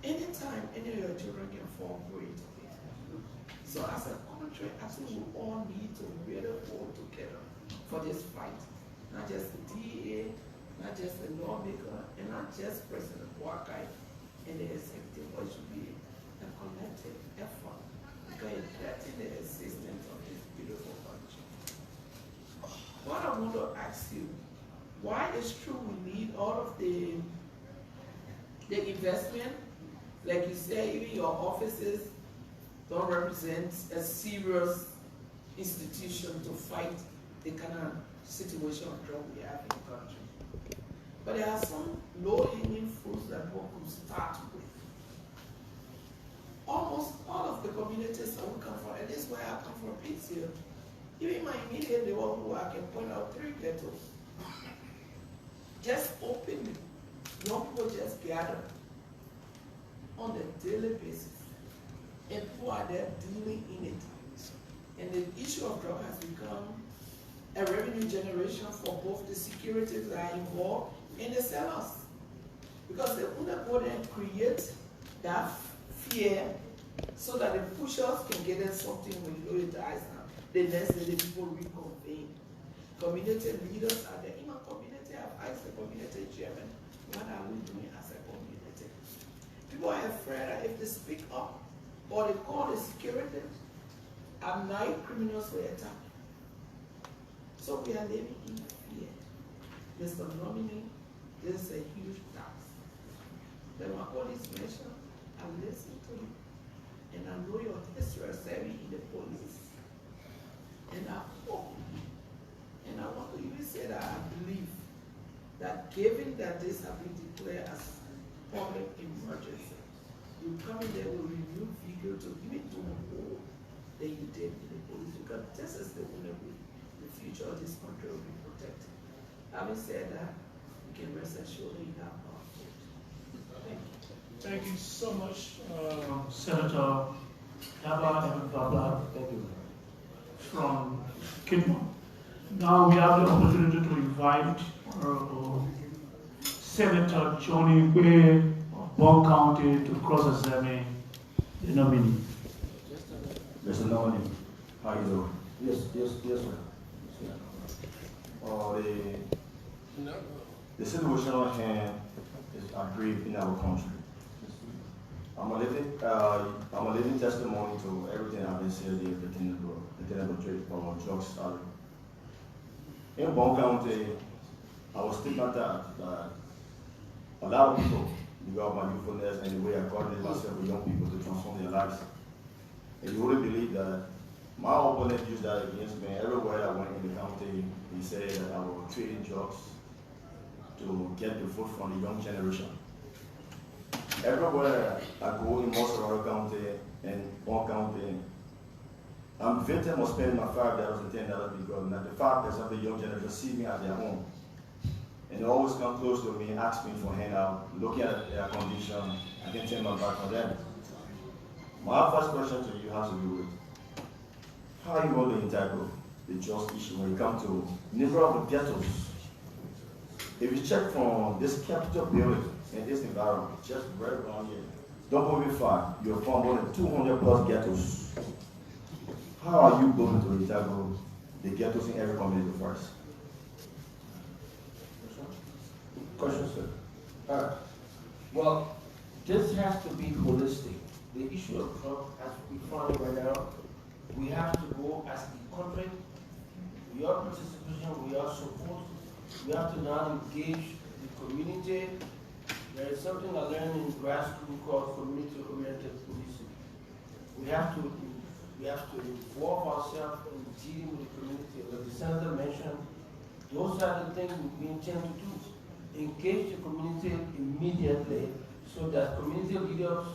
anytime any of your children can fall prey to it. So as a country, I think we all need to really hold together for this fight. Not just the DEA, not just the lawmaker, and not just President Boakai and the executive, but it should be a collective effort because it's threatening the existence of this beautiful country. What I want to ask you, why it's true we need all of the investment, like you say, even your offices don't represent a serious institution to fight the kind of situation of drug we have in the country. But there are some low-hanging fruits that we could start with. Almost all of the communities that we come from, and this is where I come from, Pittsfield, even my immediate neighborhood, I can point out 3 ghettos. Just openly, young people just gather on a daily basis, and people are there dealing in it. And the issue of drug has become a revenue generation for both the securities that are involved and the sellers. Because they want to go there and create that fear so that the pushers can get them something when you know it dies now. The next day the people reconvene. Community leaders are there. In my community, I've asked the community chairman, what are we doing as a community? People are afraid that if they speak up or they call the security, at night criminals will attack. So we are living in fear. Mr. Nominee, this is a huge task. When my colleagues mentioned, I listen to you, and I know your history of serving in the police. And I hope, and I want to even say that I believe that given that this has been declared as public emergency, you come in there with renewed vigor to even do more than you did in the police, because this is the only way the future of this country will be protected. Having said that, you can rest assured that you have our support. Thank you. Thank you so much, Senator Yaba and Baba. Thank you. From Kidmore. Now we have the opportunity to invite Senator Johnny Way of Bond County to cross-examine the nominee. Mr. Nominee, how you doing? Yes, sir. The situation on hand is grave in our country. I'm a living testimony to everything I've been saying here pertaining to drugs. In Bond County, I was stigmatized by a lot of people because of my youthfulness and the way I coordinate myself with young people to transform their lives. And you wouldn't believe that my opponent used that against me. Everywhere I went in the county, he said that I was trading drugs to get the vote from the young generation. Everywhere I go in Monrovia County and Bond County, I'm victim of spending my $5 and $10 because not the 5% of the young generation see me at their home. And and they always come close to me, ask me for handout, looking at their condition, I can turn my back on them. My first question to you has to do with how are you going to tackle the just issue when you come to number of ghettos? If you check from this Capitol building and this environment, just right around here, don't move it far, you'll find more than 200 plus ghettos. How are you going to tackle the ghettos in every community first? Question, sir. Well, this has to be holistic. The issue of drug, as we find it right now, we have to go as a country. We are participation, we are support. We have to now engage the community. There is something I learned in grad school called community-oriented policing. We have to involve ourselves in dealing with the community. Like the senator mentioned, those are the things we intend to do. Engage the community immediately so that community leaders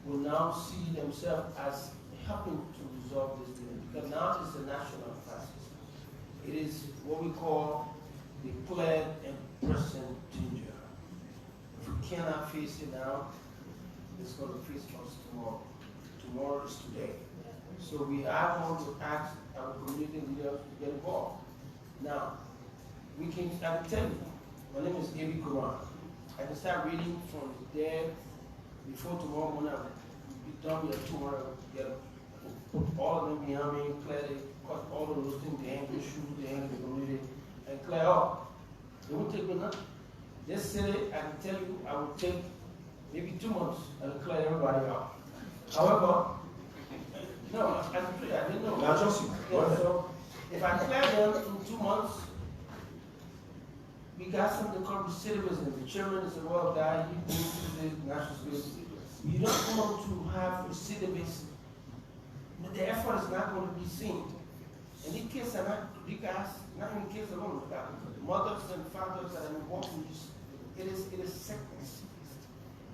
will now see themselves as helping to resolve this thing. Because now it's a national crisis. It is what we call declared and present danger. If we cannot face it now, it's going to face us tomorrow. Tomorrow is today. So we are going to ask our community leaders to get involved. Now, I can tell you, my name is Abe Kromah. I can start reading from there before tomorrow morning. I'll be done with tomorrow. Put all of them behind me, clear it, cut all of those things, the angry shoes, the angry community, and clear up. It won't take me nothing. This city, I can tell you, I will take maybe 2 months and clear everybody out. However, no, I didn't know. Not just you. Yeah, so if I clear them in 2 months, we got something called recidivism. The chairman is a well guy, he moved to the national security. You don't want to have recidivism. The effort is not going to be seen. And these kids are not, these guys, not even kids alone, mothers and fathers that are involved in this. It is sickness.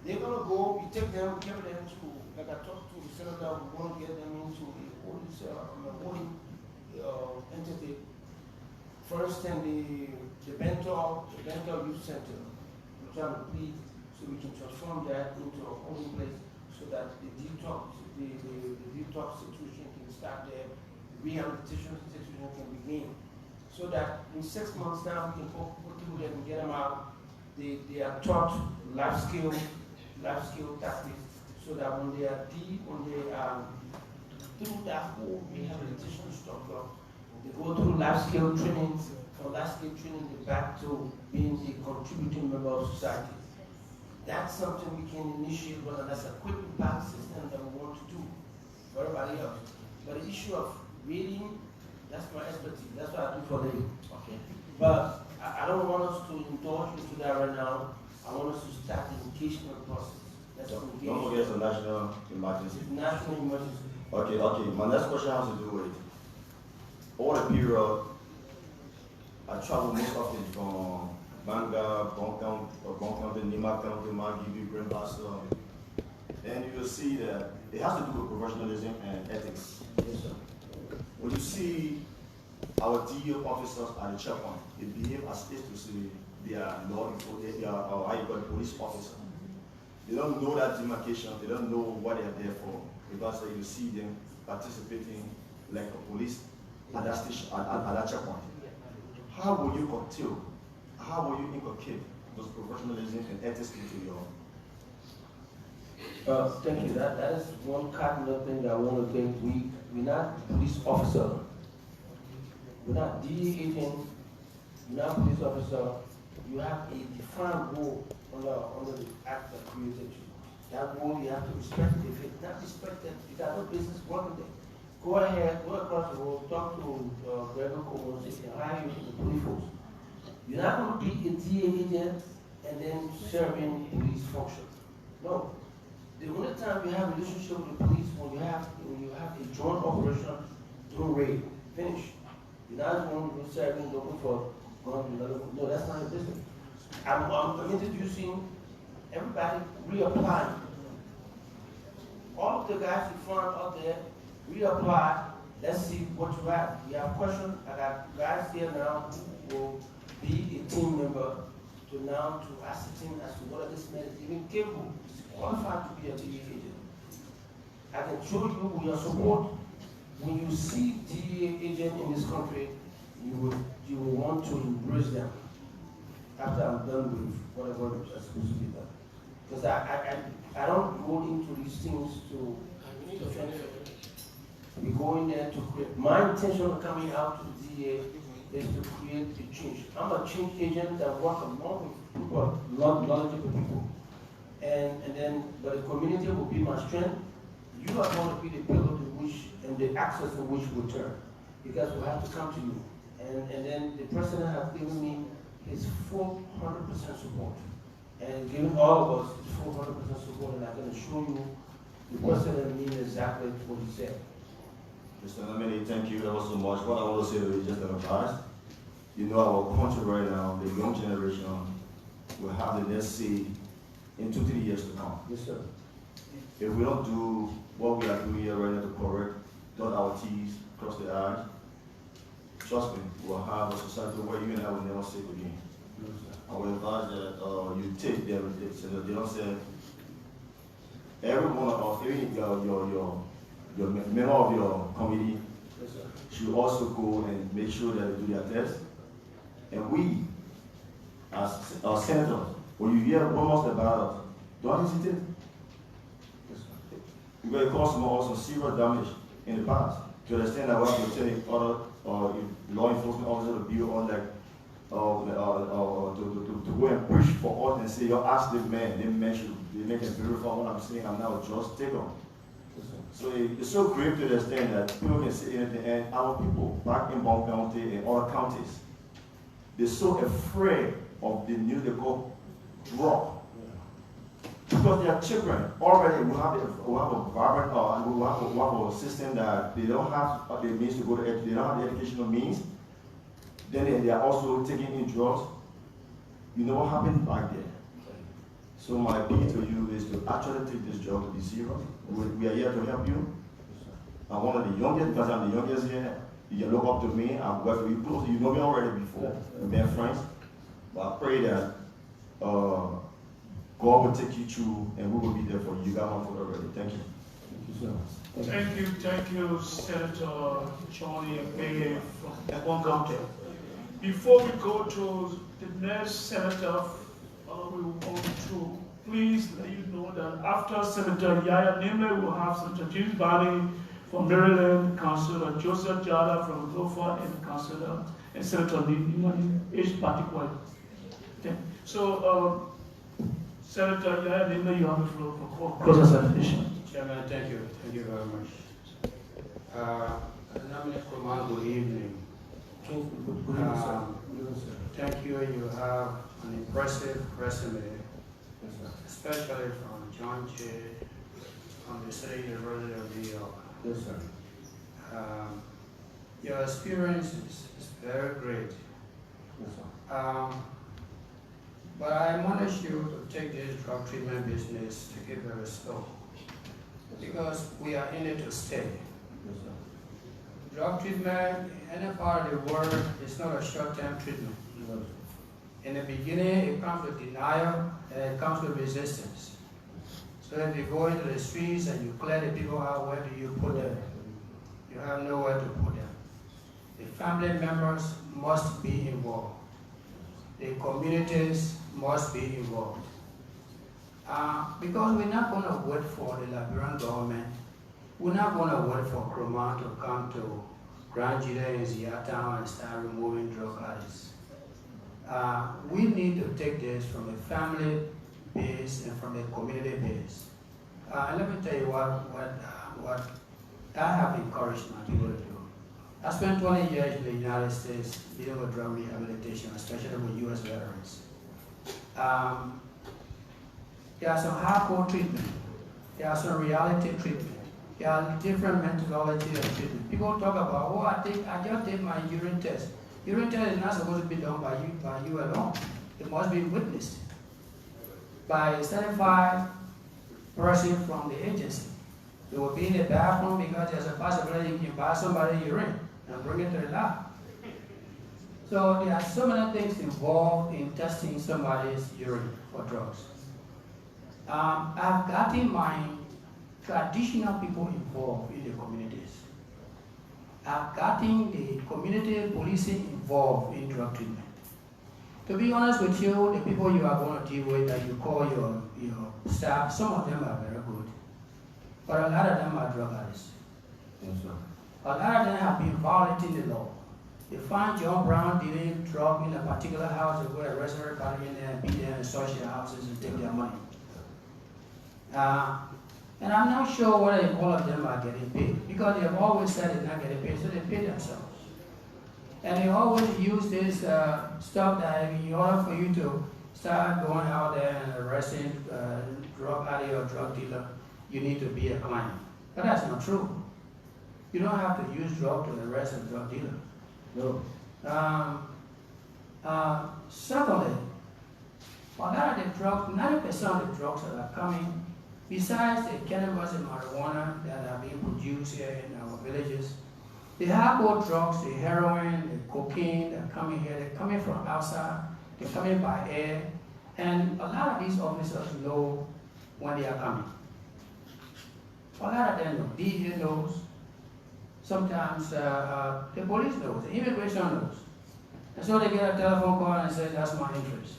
They're going to go, we take them, give them to, like I talked to the senator, we want to get them into a holding entity. First, in the Bento Youth Center, we're trying to plead so we can transform that into a holding place so that the detox situation can start there, the rehabilitation situation can begin. So that in 6 months now we can put people there and get them out. They are taught life skill tactics so that when they are through that whole rehabilitation structure, they go through life skill training. From life skill training, they back to being a contributing member of society. That's something we can initiate, whether that's a quick impact system that we want to do for everybody else. But the issue of reading, that's my expertise. That's what I do for a living. Okay. But I don't want us to indulge into that right now. I want us to start the engagement process. Don't forget the national emergency. National emergency. Okay. My next question has to do with all the period I travel most often from Banga, Bon County, Nima County, Mangibi, Grand Bassa, and you will see that it has to do with professionalism and ethics. Yes, sir. When you see our DEA officers at the checkpoint, they behave as if to say they are law enforcement, they are police officers. They don't know that demarcation, they don't know what they are there for, because you see them participating like a police at that station, at that checkpoint. How will you curtail, how will you inculcate those professionalism and ethics into your? Thank you. That is one cardinal thing that I want to think. We're not police officer. We're not DEA agent. You're not police officer. You have a defined role under the act that created you. That role you have to respect it. If it's not respected, you got no business working there. Go ahead, go across the road, talk to Gregor Cohen, if they hire you to the police force. You're not going to be a DEA agent and then serving police function. No. The only time you have a relationship with the police when you have a joint operation through raid. Finish. You're not going to be serving looking for guns. No, that's not your business. I'm introducing everybody reapplying. All of the guys in front up there, reapply. Let's see what you have. You have questions. I got guys here now who will be a team member to now to ascertain as to whether this man is even capable, is qualified to be a DEA agent. I can show you with your support, when you see DEA agent in this country, you will want to embrace them after I'm done with whatever is supposed to be done. Because I don't go into these things to defend it. We go in there to create. My intention of coming out to the DEA is to create a change. I'm a change agent that works along with people, not knowledgeable people. But the community will be my strength. You are going to be the pillar to which, and the access to which will turn. Because we have to come to you. And then the president has given me his full 100% support. And given all of us his full 100% support, and I'm going to show you the president means exactly what he said. Mr. Lamini, thank you ever so much. What I want to say to you is just an advice. You know our country right now, the young generation will have the next say in 2-3 years to come. Yes, sir. If we don't do what we are doing here right now to correct, dot our T's, cross the I's, trust me, we'll have a society where you and I will never say it again. I would advise that you take them, so that they don't say, every one of us, even your member of your committee should also go and make sure that they do their test. And we, as senators, when you hear rumors about us, don't hesitate. Because it caused some serious damage in the past. To the extent that we have to take other law enforcement officers to be on like to go and push for us and say, you ask the man should they can verify what I'm saying. I'm now a just take on. So it's so grave to the extent that people can say anything, and our people back in Bond County and other counties, they're so afraid of the news they call drug. Because their children already will have a vibrant we have a system that they don't have the means to go to they don't have the educational means. Then they are also taking in drugs. You know what happened back there. So my plea to you is to actually take this job to be serious. We are here to help you. I'm one of the youngest, because I'm the youngest here. You can look up to me. I've worked with you closely. You know me already before. We've been friends. But I pray that God will take you through, and we will be there for you. You got my foot already. Thank you. Thank you, Senator Johnny Abe from Bond County. Before we go to the next senator, we want to please let you know that after Senator Yaya Nimle, we'll have Senator James Barney from Maryland, Councilor Joseph Jada from Lofa, and Councilor and Senator Nimani H. Patikwai. So, Senator Yaya Nimle, you have the floor for close examination. Chairman, thank you. Thank you very much. Abe Kromah, good evening. Thank you. You have an impressive resume, especially from John J. from the State University of New York. Yes, sir. Your experience is very great. Yes, sir. But I admonish you to take this drug treatment business to keep very slow, because we are in it to stay. Yes, sir. Drug treatment in any part of the world is not a short-term treatment. Yes. In the beginning, it comes with denial and it comes with resistance. So if you go into the streets and you clear the people out, where do you put them? You have nowhere to put them. The family members must be involved. The communities must be involved. Because we're not going to wait for the Liberian government. We're not going to wait for Kromah to come to Grand Judah in Ziyatown and start removing drug addicts. We need to take this from a family base and from a community base. And let me tell you what I have encouraged my people to do. I spent 20 years in the United States dealing with drug rehabilitation, especially with U.S. veterans. There are some hardcore treatment. There are some reality treatment. There are different methodology of treatment. People talk about, oh, I just did my urine test. Urine test is not supposed to be done by you alone. It must be witnessed by a certified person from the agency. It will be in the bathroom because there's a possibility you can buy somebody's urine and bring it to the lab. So there are so many things involved in testing somebody's urine for drugs. I've gotten my traditional people involved in the communities. I've gotten the community policing involved in drug treatment. To be honest with you, the people you are going to deal with that you call your staff, some of them are very good, but a lot of them are drug addicts. Yes, sir. A lot of them have been violating the law. They find John Brown dealing drug in a particular house, they go arrest everybody in there and beat them and search their houses and take their money. And I'm not sure whether all of them are getting paid, because they have always said they're not getting paid, so they pay themselves. And they always use this stuff that in order for you to start going out there and arresting drug addict or drug dealer, you need to be a client. But that's not true. You don't have to use drug to arrest a drug dealer. No. Secondly, a lot of the drugs, 90% of the drugs that are coming, besides the cannabis and marijuana that are being produced here in our villages, the hardcore drugs, the heroin, the cocaine that are coming here, they're coming from outside, they're coming by air, and a lot of these officers know when they are coming. A lot of them know. DEA knows. Sometimes the police knows, the immigration knows. And so they get a telephone call and say, that's my interest.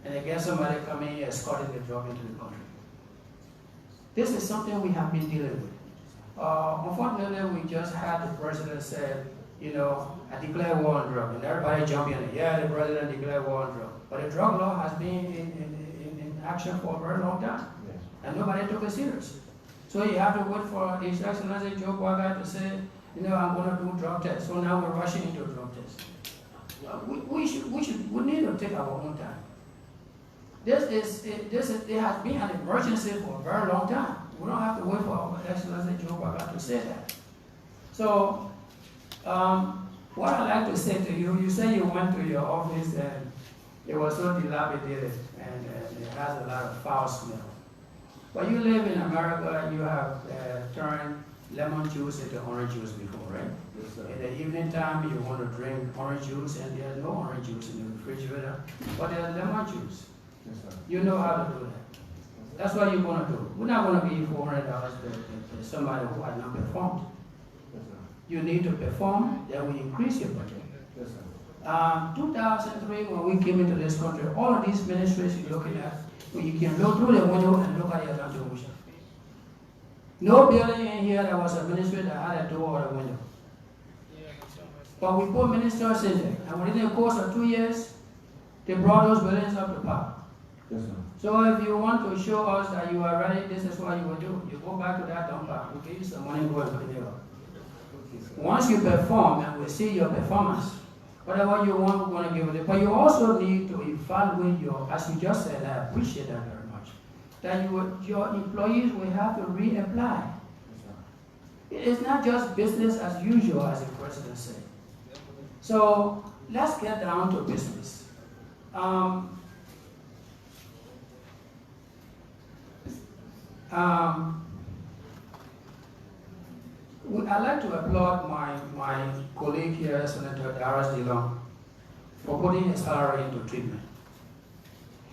And they get somebody coming here escorting the drug into the country. This is something we have been dealing with. Unfortunately, we just had the president said, you know, I declare war on drugs, and everybody jumped in. Yeah, the president declared war on drugs. But the drug law has been in action for a very long time, yes. And nobody took it serious. So you have to wait for His Excellency Joe Biden to say, you know, I'm going to do drug tests. So now we're rushing into drug tests. We need to take our own time. There has been an emergency for a very long time. We don't have to wait for our Excellency Joe Biden to say that. So, what I'd like to say to you, you say you went to your office and it was so dilapidated and it has a lot of foul smell. But you live in America, you have turned lemon juice into orange juice before, right? Yes, sir. In the evening time, you want to drink orange juice and there's no orange juice in the refrigerator, but there's lemon juice. Yes, sir. You know how to do that. That's what you're going to do. We're not going to give you $400 to somebody who has not performed. Yes, sir. You need to perform, then we increase your budget. Yes, sir. 2003, when we came into this country, all of these ministries you're looking at, you can look through the window and look at your contribution. No building in here that was a ministry that had a door or a window. But we put ministers in there, and within the course of 2 years, they brought those buildings up to par. Yes, sir. So if you want to show us that you are ready, this is what you will do. You go back to that dump bar, we give you some money, go and clean it up. Once you perform and we see your performance, whatever you want, we're going to give it. But you also need to evaluate your, as you just said, I appreciate that very much, that your employees will have to reapply. It's not just business as usual, as the president said. So let's get down to business. I'd like to applaud my colleague here, Senator Darius Dillon, for putting his salary into treatment.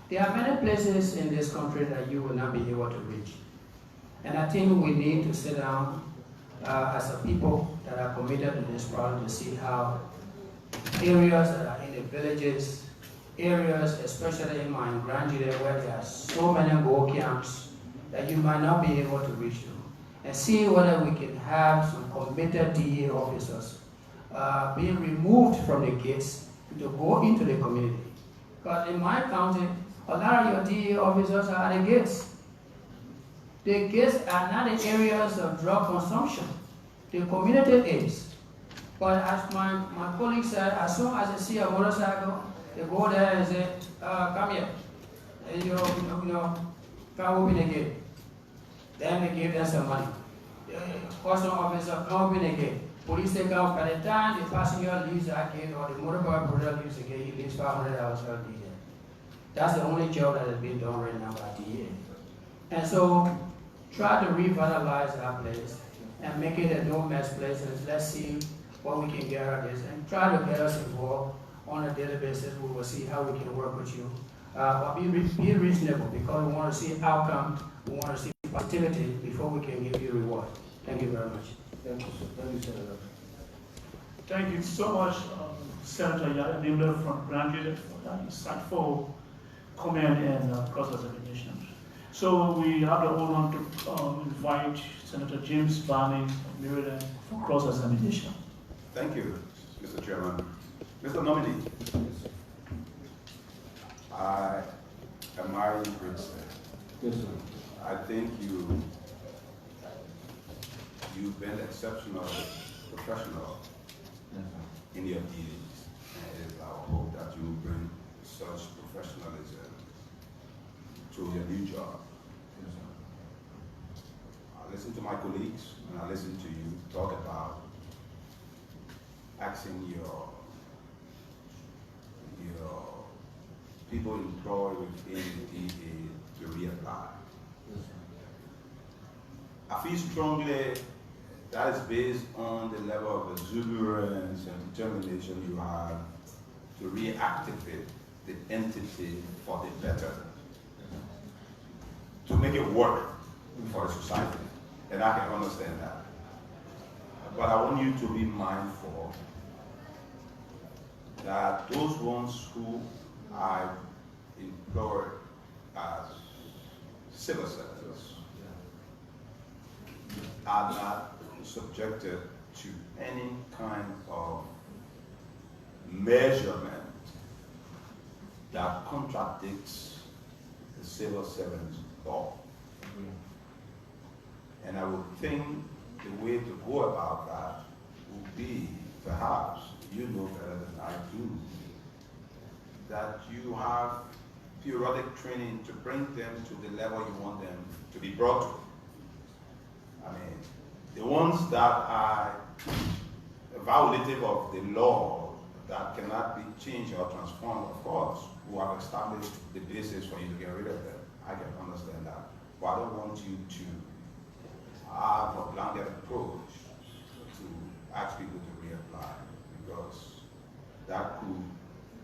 There are many places in this country that you will not be able to reach. And I think we need to sit down as a people that are committed to this problem to see how areas that are in the villages, areas, especially in my grandchildren, where there are so many gold camps that you might not be able to reach to, and see whether we can have some committed DEA officers being removed from the gates to go into the community. Because in my county, a lot of your DEA officers are at the gates. The gates are not the areas of drug consumption. The community is. But as my colleague said, as soon as they see a motorcycle, they go there and say, come here. And come open the gate. Then they give them some money. Custom officer come open the gate. Police take out. By the time the passenger leaves that gate or the motorbike brother leaves the gate, he leaves $500 for DEA. That's the only job that has been done right now by DEA. And so try to revitalize that place and make it a no-mess place, and let's see what we can get out of this, and try to get us involved on a daily basis. We will see how we can work with you. But be reasonable, because we want to see outcome, we want to see positivity before we can give you reward. Thank you very much. Thank you, sir. Thank you, Senator. Thank you so much, Senator Yadimler from Grand for that insightful comment and cross-examination. So we have the honor to invite Senator James Barney of Maryland for cross-examination. Thank you, Mr. Chairman. Mr. Nominee, I admire you greatly. Yes, sir. I think you've been exceptional professional in your dealings. And it is our hope that you will bring such professionalism to your new job. I listen to my colleagues and I listen to you talk about asking your people employed within the DEA to reapply. I feel strongly that is based on the level of exuberance and determination you have to reactivate the entity for the better, to make it work for the society. And I can understand that. But I want you to be mindful that those ones who I employ as civil servants are not subjected to any kind of measurement that contradicts the civil servant's law. And I would think the way to go about that would be, perhaps, you know better than I do, that you have periodic training to bring them to the level you want them to be brought to. I mean, the ones that are violative of the law that cannot be changed or transformed, of course, who have established the basis for you to get rid of them. I can understand that. But I don't want you to have a blanket approach to ask people to reapply, because that could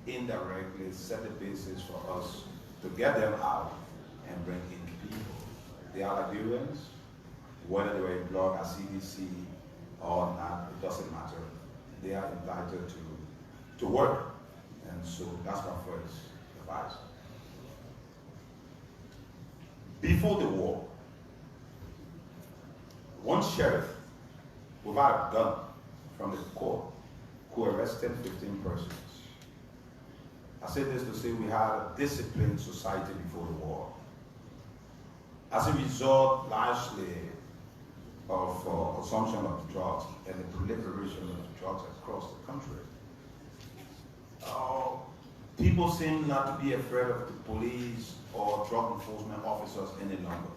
indirectly set the basis for us to get them out and bring in people. They are Liberians, whether they were employed at CDC or not, it doesn't matter. They are entitled to work. And so that's my first advice. Before the war, one sheriff without a gun from the court who arrested 15 persons. I say this to say we had a disciplined society before the war. As a result, largely, of consumption of drugs and the proliferation of drugs across the country, people seem not to be afraid of the police or drug enforcement officers any longer.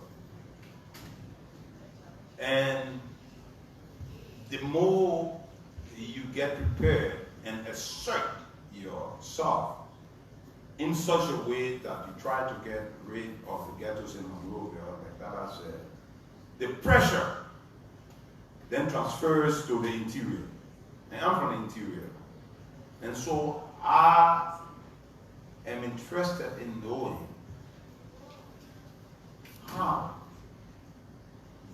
And the more you get prepared and assert yourself in such a way that you try to get rid of the ghettos in Monrovia, like that I said, the pressure then transfers to the interior. And I'm from the interior. And so I am interested in knowing how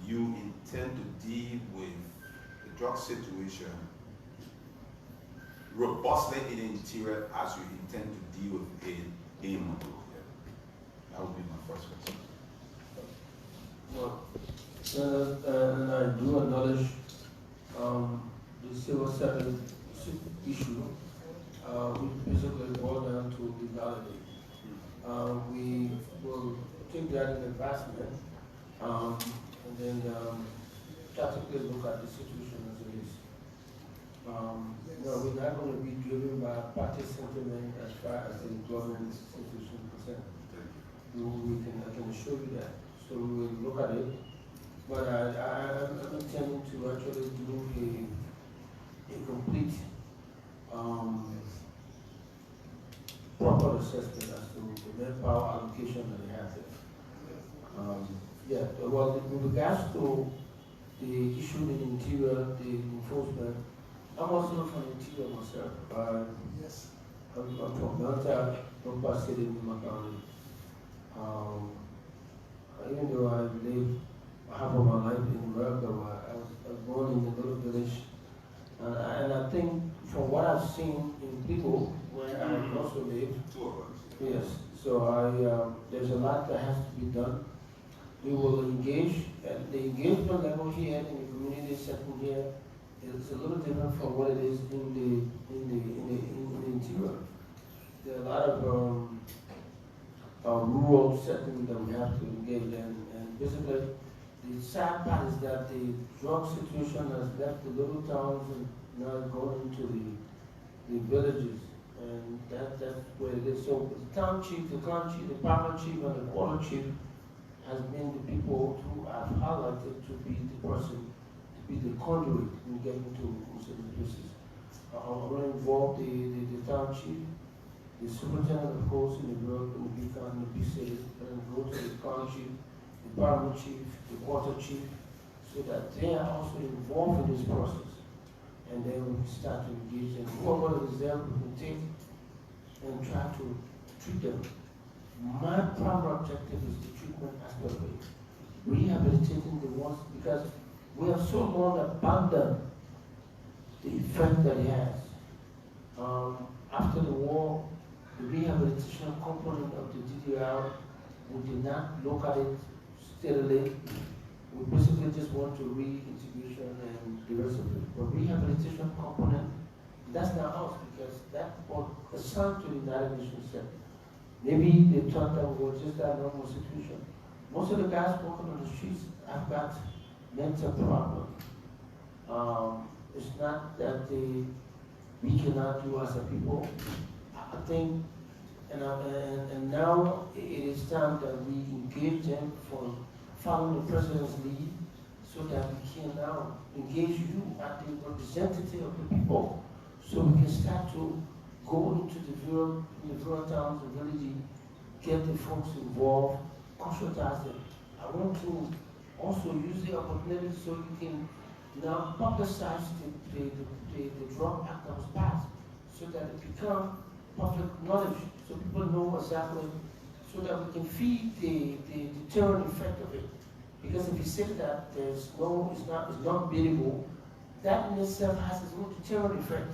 you intend to deal with the drug situation robustly in the interior as you intend to deal with it in Monrovia. That would be my first question. Well, and I do acknowledge the civil servant issue, which basically boils down to legality. We will take that in advancement, and then tactically look at the situation as it is. We're not going to be driven by party sentiment as far as the employment situation is concerned. I can assure you that. So we will look at it. But I'm intending to actually do a complete proper assessment as to the manpower allocation that they have there. Well, with regards to the issue in the interior, the enforcement, I'm also from the interior myself. Yes. I'm from Delta, Tampa City, Nima County. Even though I lived half of my life in America, I was born in a little village. And I think from what I've seen in people where I also live, yes, so there's a lot that has to be done. We will engage at the engagement level here in the community setting here. It's a little different from what it is in the interior. There are a lot of rural settings that we have to engage in, and basically the sad part is that the drug situation has left the little towns and now going into the villages, and that's where it is. So the town chief, the clan chief, the power chief, and the quarter chief has been the people who have highlighted to be the person, to be the conduit in getting to certain places. I want to involve the town chief, the superintendent of course in the work in the big county, in the big city, and go to the clan chief, the parliament chief, the quarter chief, so that they are also involved in this process. And then we start to engage them. Whoever is there, we can take and try to treat them. My primary objective is the treatment aspect of it. Rehabilitating the ones, because we have so long abandoned the effect that it has. After the war, the rehabilitation component of the DDR, we did not look at it steadily. We basically just want to reintegration and the rest of it. But rehabilitation component, that's not us, because that was assigned to the United Nations Center. Maybe they thought that we were just that normal situation. Most of the guys walking on the streets have got mental problems. It's not that we cannot do as a people. I think, and now it is time that we engage them for following the president's lead, so that we can now engage you as the representative of the people, so we can start to go into the rural towns and villages, get the folks involved, consultize them. I want to also use the opportunity so you can now publicize the drug act that was passed, so that it becomes public knowledge, so people know exactly, so that we can feed the deterrent effect of it. Because if you say that it's not beatable, that in itself has its own deterrent effect.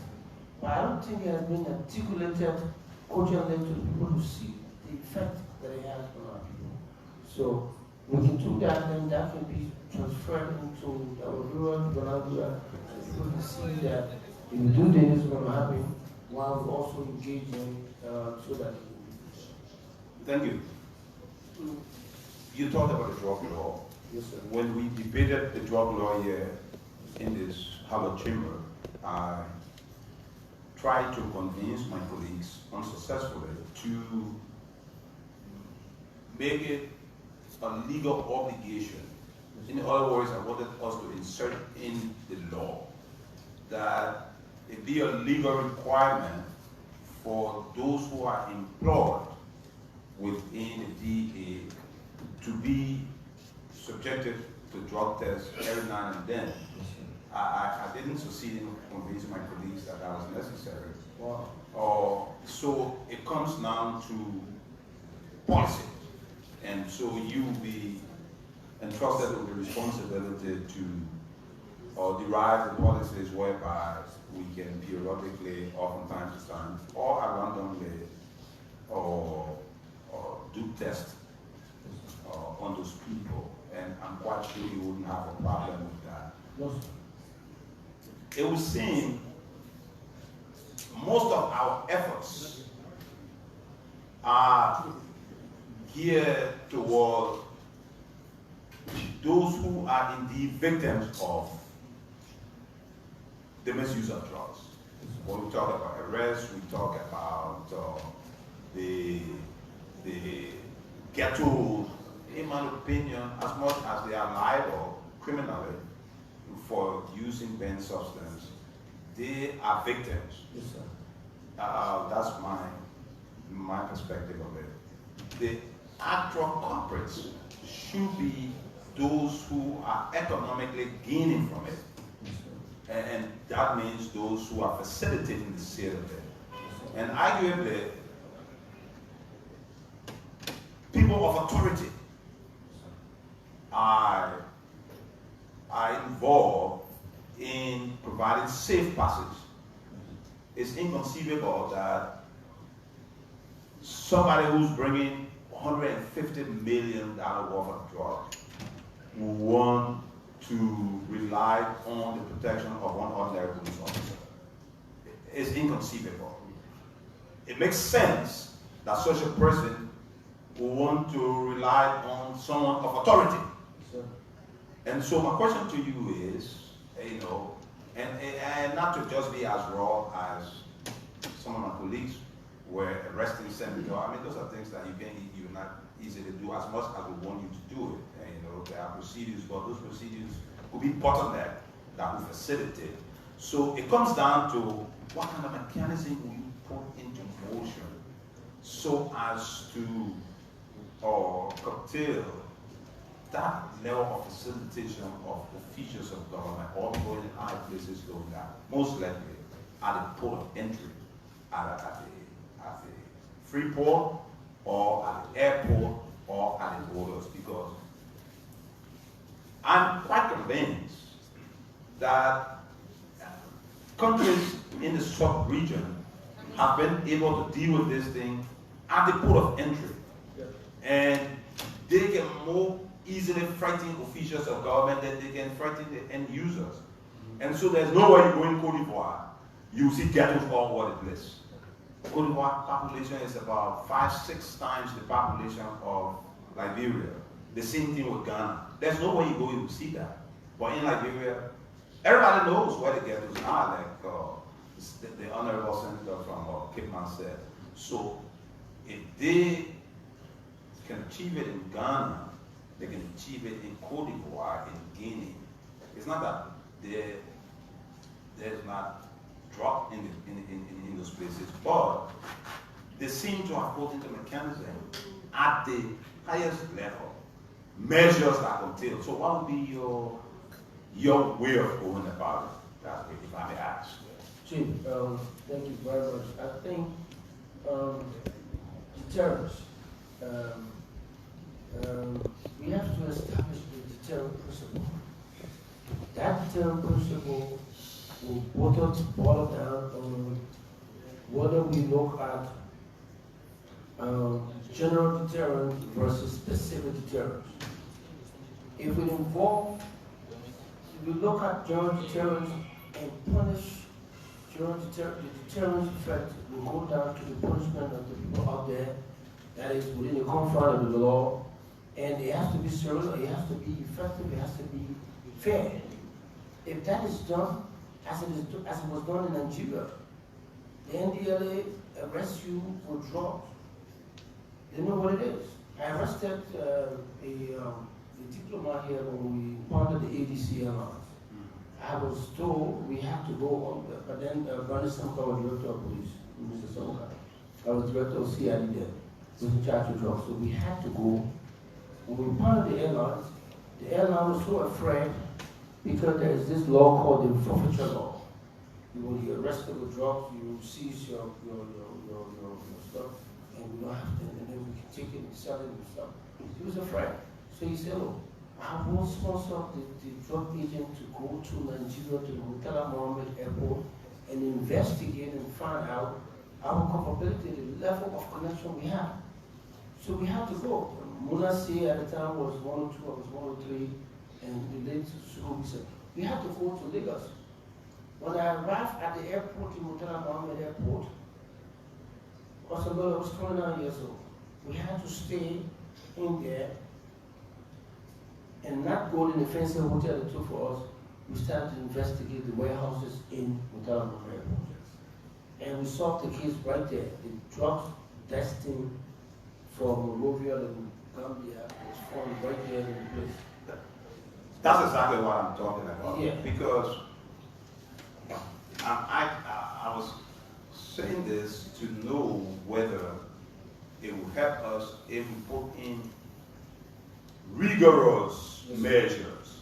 But I don't think it has been articulated cogently to the people to see the effect that it has on our people. So we can do that, and that can be transferred into our rural Monrovia. People can see that if we do this, it's going to happen, while we also engage in so that. Thank you. You talked about the drug law. Yes, sir. When we debated the drug law here in this Howard chamber, I tried to convince my colleagues unsuccessfully to make it a legal obligation. In other words, I wanted us to insert in the law that it be a legal requirement for those who are employed within the DEA to be subjected to drug tests every now and then. I didn't succeed in convincing my colleagues that that was necessary. Wow. So it comes down to policy. And so you will be entrusted with the responsibility to derive the policies whereby we can periodically, often time to time, or randomly, or do tests on those people. And I'm quite sure you wouldn't have a problem with that. No, It would seem most of our efforts are geared toward those who are indeed victims of the misuse of drugs. When we talk about arrests, we talk about the ghettos, in my opinion, as much as they are liable criminally for using banned substance, they are victims. yes, sir. That's my perspective of it. The actual culprits should be those who are economically gaining from it. Yes, sir. And that means those who are facilitating the sale of it. Yes, sir. And arguably, people of authority are involved in providing safe passage. It's inconceivable that somebody who's bringing $150 million worth of drugs will want to rely on the protection of one ordinary police officer. It's inconceivable. It makes sense that such a person will want to rely on someone of authority. Sure. And so my question to you is, and not to just be as raw as some of my colleagues were arresting Senator. I mean, those are things that you're not easy to do as much as we want you to do it. And, there are procedures, but those procedures will be bottleneck that will facilitate. So it comes down to what kind of mechanism will you put into motion so as to curtail that level of facilitation of officials of government or people in high places doing that, most likely at the port of entry, at the free port or at the airport or at the borders, because I'm quite convinced that countries in the sub-region have been able to deal with this thing at the port of entry. And they can more easily frighten officials of government than they can frighten the end users. And so there's no way you go in Cote d'Ivoire, you see ghettos all over the place. Cote d'Ivoire population is about 5-6 times the population of Liberia. The same thing with Ghana. There's no way you go and see that. But in Liberia, everybody knows where the ghettos are, like the Honorable Senator from Cape Man said. So if they can achieve it in Ghana, they can achieve it in Cote d'Ivoire, in Guinea. It's not that there's not drop in those places, but they seem to have put into mechanism at the highest level measures that entail. So what would be your way of going about it? That's if I may ask. Chief, thank you very much. I think deterrence. We have to establish the deterrent principle. That deterrent principle will boil down on whether we look at general deterrent versus specific deterrent. If we look at general deterrent and punish general deterrent, the deterrent effect will go down to the punishment of the people out there that is within the confines of the law, and it has to be serious, it has to be effective, it has to be fair. If that is done, as it was done in Nigeria, the NDLA arrests you for drugs. They know what it is. I arrested a diplomat here when we impounded the ADC airlines. I was told we have to go on, but then Bernie Samka was director of police, Mr. Samka. I was director of CID then, was in charge of drugs. So we had to go. When we impounded the airline was so afraid because there is this law called the forfeiture law. When you're arrested with drugs, you seize your stuff, and we don't have to, and then we can take it and sell it and stuff. He was afraid. So he said, look, I will sponsor the drug agent to go to Nigeria, to the Murtala Mohammed Airport, and investigate and find out our capability, the level of connection we have. So we had to go. Munasi at the time was 102, I was 103, and the late Sukubi said, we had to go to Lagos. When I arrived at the airport in Murtala Mohammed Airport, I was 29 years old. We had to stay in there and not go to the fancy hotel that took for us. We started to investigate the warehouses in Murtala Mohammed Airport. And we solved the case right there. The drugs destined from Monrovia and Gambia was found right there in the place. That's exactly what I'm talking about. Yeah. Because I was saying this to know whether it will help us if we put in rigorous measures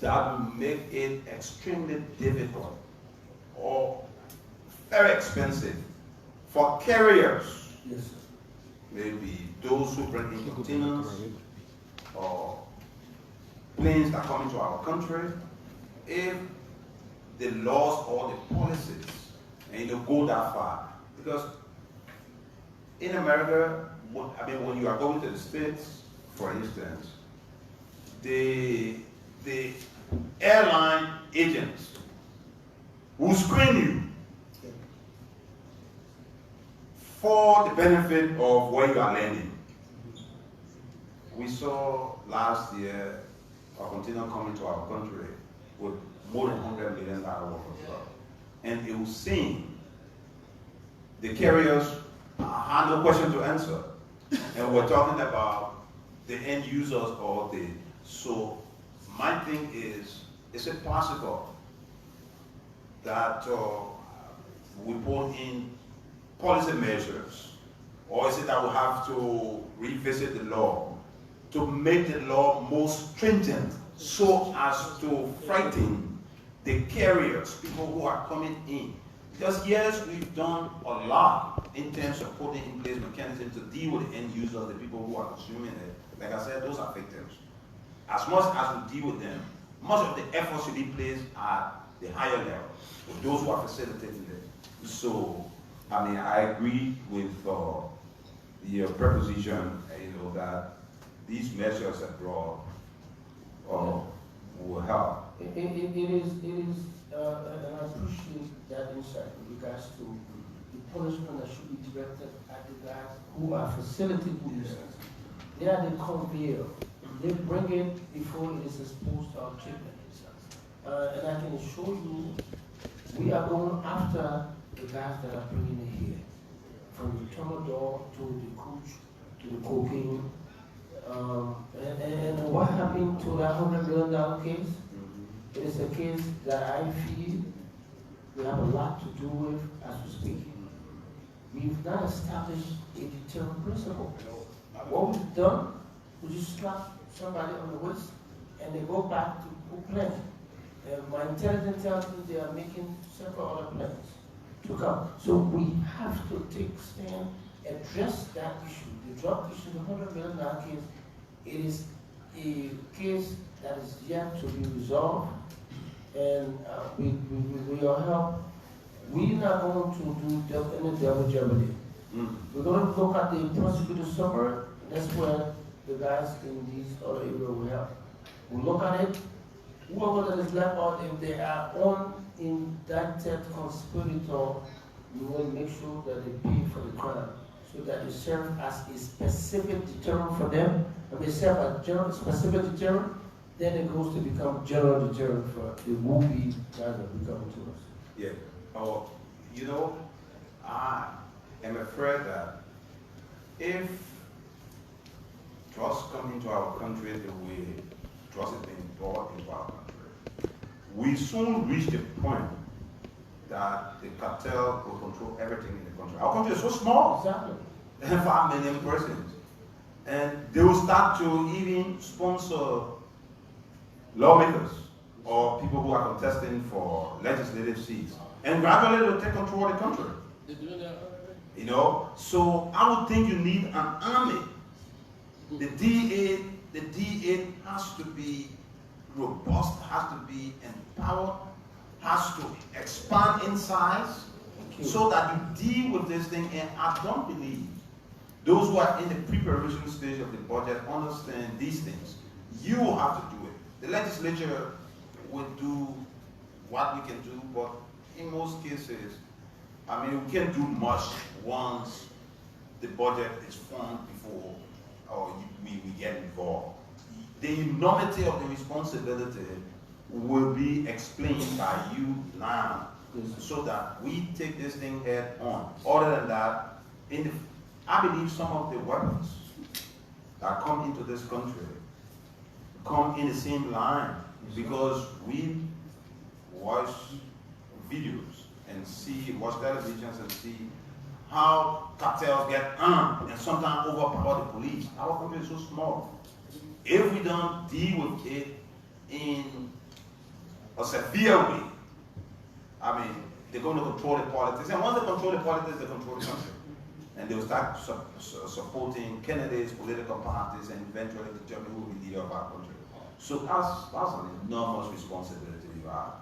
that will make it extremely difficult or very expensive for carriers. Yes, sir. Maybe those who bring in containers or planes that come into our country. If the laws or the policies and go that far, because in America, when you are going to the States, for instance, the airline agents will screen you for the benefit of where you are landing. We saw last year a container coming to our country with more than $100 million worth of stuff. And it was seen. The carriers had no question to answer. And we're talking about the end users or the, so my thing is it possible that we put in policy measures, or is it that we have to revisit the law to make the law more stringent so as to frighten the carriers, people who are coming in? Because yes, we've done a lot in terms of putting in place mechanisms to deal with the end users, the people who are consuming it. Like I said, those are victims. As much as we deal with them, much of the effort should be placed at the higher level, with those who are facilitating it. So, I mean, I agree with the proposition, that these measures abroad will help. It is, and I appreciate that insight in regards to the punishment that should be directed at the guys who are facilitating these things. They are the conveyor. They bring it before it is exposed to our treatment. And I can assure you, we are going after the guys that are bringing it here, from the tunnel door to the coach to the cocaine. And what happened to that $100 million case? It is a case that I feel we have a lot to do with as we speak. We've not established a deterrent principle. What we've done, we just slap somebody on the waist and they go back to Oakland. My intelligence tells me they are making several other plans to come. So we have to take stand, address that issue. The drug issue, the $100 million case, it is a case that is yet to be resolved. And with your help, we're not going to do any double jeopardy. We're going to look at the prosecutor summary. That's where the guys in these other areas will help. We'll look at it. Whoever that is left out, if they are unindicted conspirator, we will make sure that they pay for the crime, so that it serves as a specific deterrent for them. If they serve as general specific deterrent, then it goes to become general deterrent for the movie guys that will be coming to us. Yeah. Oh, I am afraid that if drugs come into our country the way drugs is being brought into our country, we soon reach the point that the cartel will control everything in the country. Our country is so small. Exactly. 5 million persons. And they will start to even sponsor lawmakers or people who are contesting for legislative seats. And gradually they'll take control of the country. They're doing that already. So I would think you need an army. The DEA has to be robust, has to be empowered, has to expand in size so that you deal with this thing. And I don't believe those who are in the preparation stage of the budget understand these things. You have to do it. The legislature will do what we can do, but in most cases, we can't do much once the budget is formed before we get involved. The enormity of the responsibility will be explained by you now, so that we take this thing head on. Other than that, I believe some of the weapons that come into this country come in the same line, because we watch videos and watch televisions and see how cartels get armed and sometimes overpower the police. Our country is so small. If we don't deal with it in a severe way, they're going to control the politics. And once they control the politics, they control the country. And they will start supporting candidates, political parties, and eventually determine who will be leader of our country. So that's an enormous responsibility you have.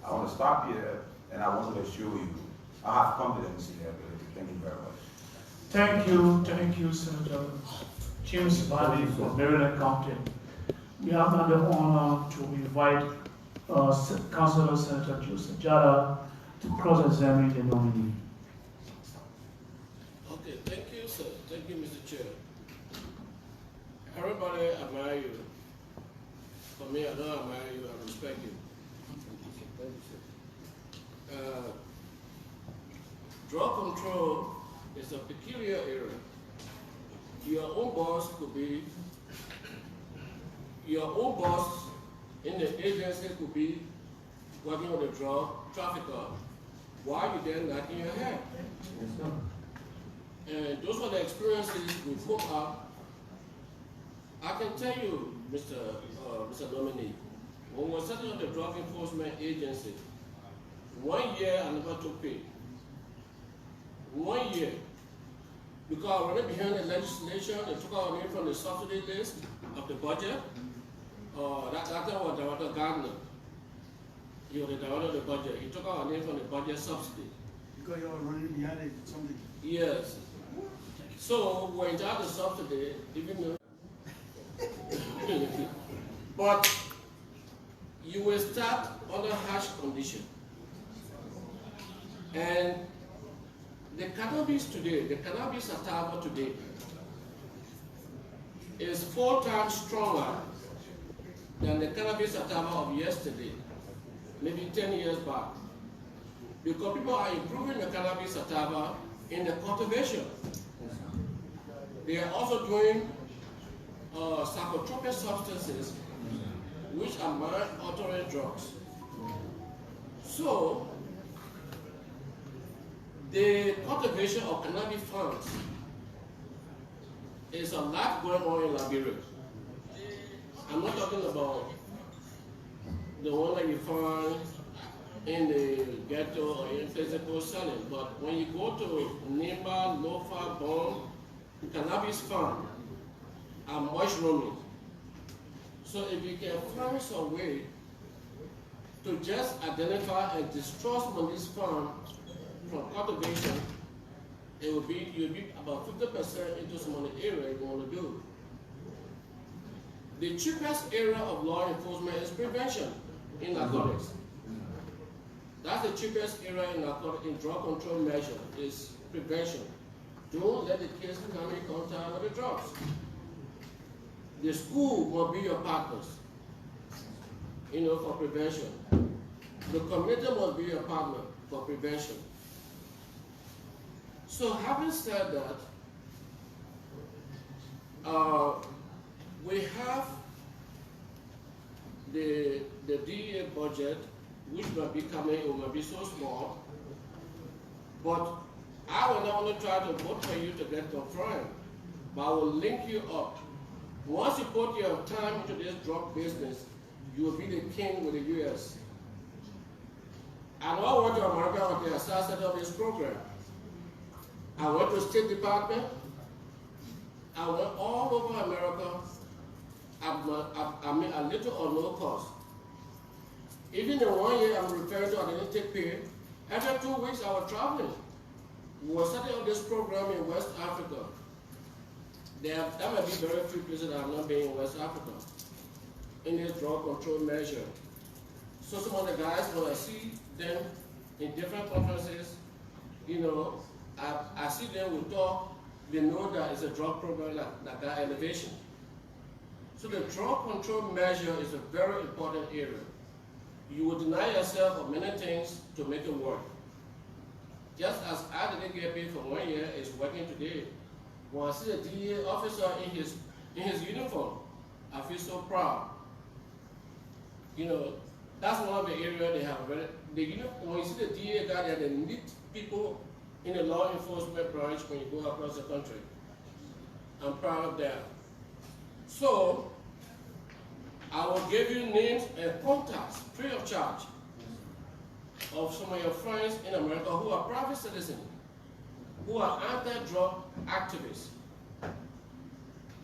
I want to stop here, and I want to assure you, I have confidence in your ability. Thank you very much. Thank you, Senator James Bali from Maryland County. We have now the honor to invite Councilor Senator Joseph Jada to cross-examine the nominee. Okay, thank you, sir. Thank you, Mr. Chair. Everybody admire you. For me, I don't admire you, I respect you. Thank you, sir. Drug control is a peculiar area. Your own boss could be, your own boss in the agency could be working with a drug trafficker. Why are you then knocking your head? And those are the experiences we put up. I can tell you, Mr. Nominee, when we were setting up the Drug Enforcement Agency, 1 year I never took pay. 1 year. Because already behind the legislation, they took our name from the subsidy list of the budget. That time was Director Gardner. He was the director of the budget. He took our name from the budget subsidy. Because you are running behind it, something. Yes. So we're in charge of subsidy, even though. But you will start under harsh condition. And the cannabis today, the cannabis sativa today, is 4 times stronger than the cannabis sativa of yesterday, maybe 10 years back. Because people are improving the cannabis sativa in the cultivation. They are also doing psychotropic substances, which are mind-altering drugs. So, the cultivation of cannabis farms is a lot going on in Liberia. I'm not talking about the one that you find in the ghetto or in physical selling, but when you go to Nimba, Lofa, Bon, cannabis farm are mushrooming. So if you can find some way to just identify and destroy some of these farms from cultivation, it will be, you'll be about 50% into some of the area you want to do. The cheapest area of law enforcement is prevention in narcotics. That's the cheapest area in narcotics, in drug control measure, is prevention. Don't let the kids come in contact with the drugs. The school will be your partners, for prevention. The community must be your partner for prevention. So having said that, we have the DEA budget, which might be coming, it might be so small, but I will not only try to vote for you to get confirmed, but I will link you up. Once you put your time into this drug business, you will be the king with the U.S. I know I went to America when they started up this program. I went to the State Department. I went all over America. I made a little or no cost. Even the 1 year I'm referring to, I didn't take pay. Every 2 weeks I was traveling. We were setting up this program in West Africa. There might be very few places that have not been in West Africa in this drug control measure. So some of the guys, when I see them in different conferences, I see them, we talk, they know that it's a drug program that got elevation. So the drug control measure is a very important area. You will deny yourself of many things to make it work. Just as I didn't get paid for 1 year, is working today. When I see a DEA officer in his uniform, I feel so proud. That's one of the areas they have. When you see the DEA guy, they're the neat people in the law enforcement branch when you go across the country. I'm proud of that. So, I will give you names and contacts free of charge. of some of your friends in America who are private citizens, who are anti-drug activists.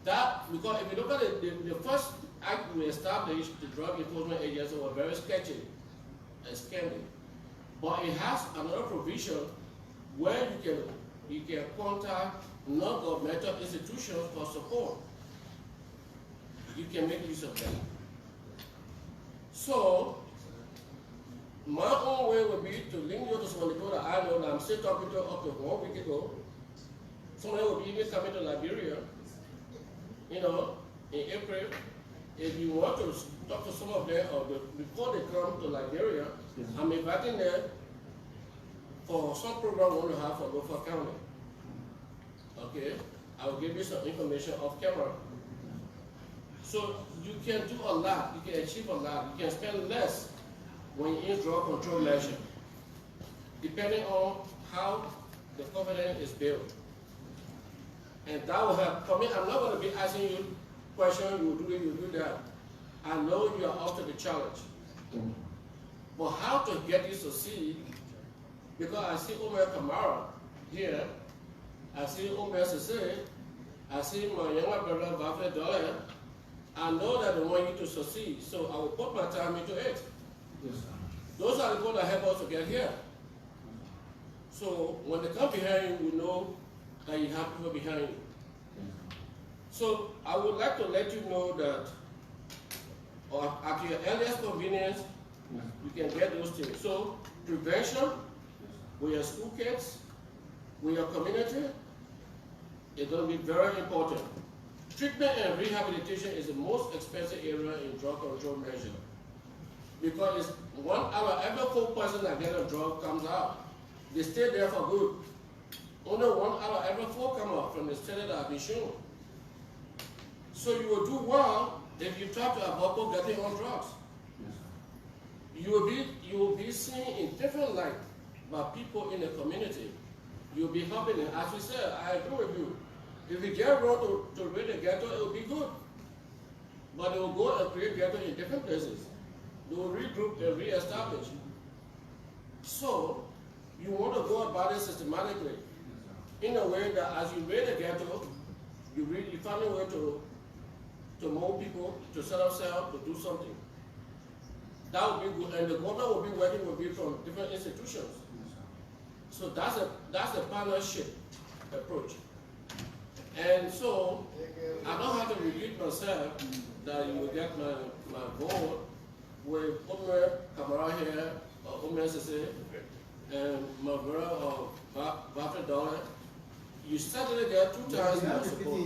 That, because if you look at the first act we established, the Drug Enforcement Agency, was very sketchy and scandal. But it has another provision where you can contact non-governmental institutions for support. You can make use of that. So, my own way would be to link you to some people that I know that I'm still talking to up to 1 week ago. Somebody will be even coming to Liberia, you know, in April. If you want to talk to some of them, or before they come to Liberia, yes, I'm inviting them for some program we want to have for local county. Okay? I will give you some information off camera. So you can do a lot, you can achieve a lot, you can spend less when you're in drug control measure, depending on how the confidence is built. And that will help. For me, I'm not going to be asking you questions, you do it, you do that. I know you are up to the challenge. But how to get you to succeed, because I see Abe Kromah here, I see Abe Sese, I see my younger brother, Vafle Dole. I know that they want you to succeed, so I will put my time into it. Yes, sir. Those are the people that help us to get here. So when they come behind you, we know that you have people behind you. So I would like to let you know that at your earliest convenience, you can get those things. So prevention with your school kids, with your community, is going to be very important. Treatment and rehabilitation is the most expensive area in drug control measure. Because it's 1 hour, every 4 person that get a drug comes out. They stay there for good. Only 1 hour, every 4 come out from the study that have been shown. So you will do well if you try to avoid people getting on drugs. You will be seen in different light by people in the community. You will be helping them. As we said, I agree with you. If we get road to create a ghetto, it will be good. But they will go and create ghetto in different places. They will regroup and re-establish. So, you want to go about it systematically, in a way that as you raid a ghetto, you find a way to mold people, to set up cells, to do something. That would be good, and the government will be working with you from different institutions. So that's a partnership approach. And so, I don't have to repeat myself that you will get my vote with Abe Kromah here, or Abe Sese, and my brother Vafle Dole. You certainly get 2 times more support.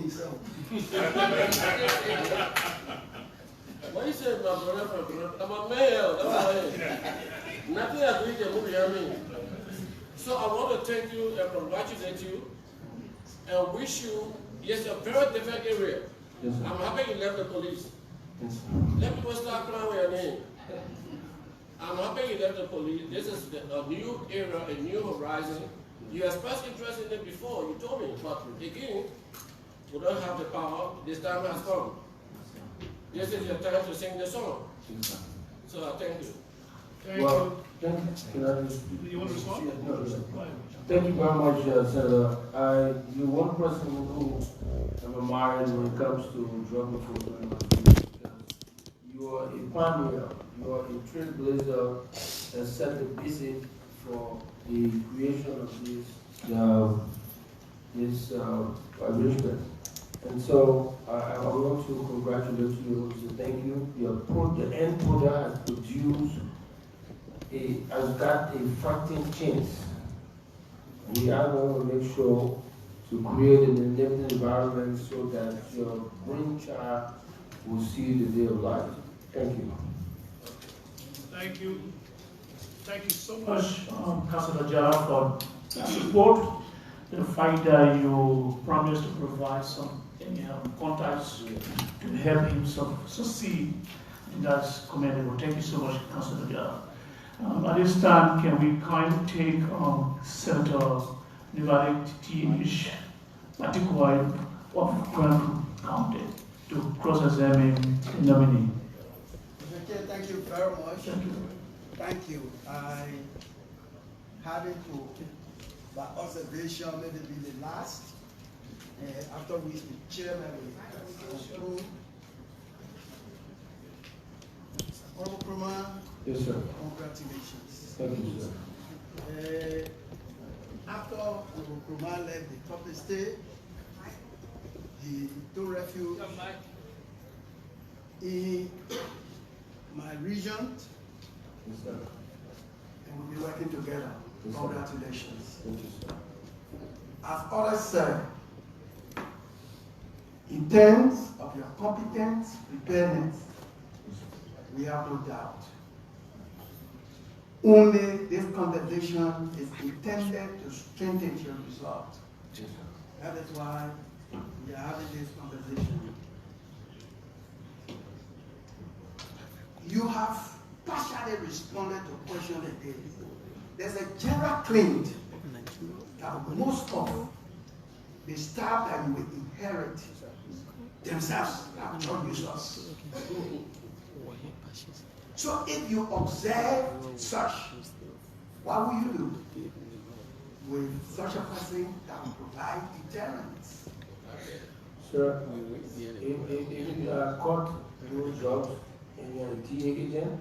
What you say, my brother? I'm a male, that's why. Nothing I do can move behind me. So I want to thank you and congratulate you and wish you, yes, a very different area. Yes, I'm happy you left the police. Yes, let people start crying with your name. I'm happy you left the police. This is a new era, a new horizon. You expressed interest in it before, you told me, but again, we don't have the power. This time has come. This is your time to sing the song. So I thank you. Thank you. You want to respond? No. Thank you very much, Senator. You're one person who I'm admired when it comes to drug enforcement. You are a pioneer. You are a trailblazer that set the basic for the creation of this arrangement. And so I want to congratulate you and say thank you. The end product has produced has got a fighting chance. We are going to make sure to create an enabling environment so that your brainchild will see the day of life. Thank you. Thank you. Thank you so much, Councilor Jara, for support. The fact that you promised to provide some contacts to help him succeed, and that's commendable. Thank you so much, Councilor Jara. At this time, can we kindly take Senator Nevada T.H. Matikwai of Grand County to cross-examine the nominee. Okay, thank you very much. Thank you. Thank you. having to, by observation, maybe be the last, after which the chairman will conclude. Abe Kromah, yes, sir. Congratulations. Thank you, sir. After Abe Kromah left the top state, he took refuge in my region, Yes, sir. and we'll be working together. Yes, sir. Congratulations. Thank you, sir. As others said, in terms of your competence, preparedness, we have no doubt. Only this conversation is intended to strengthen your result. Yes, sir. That is why we are having this conversation. You have partially responded to questions today. There's a general claim that most of the staff that you will inherit themselves are not users. So if you observe such, what will you do with such a person that will provide deterrence? Sir, if you are caught doing drugs and you are a DEA agent,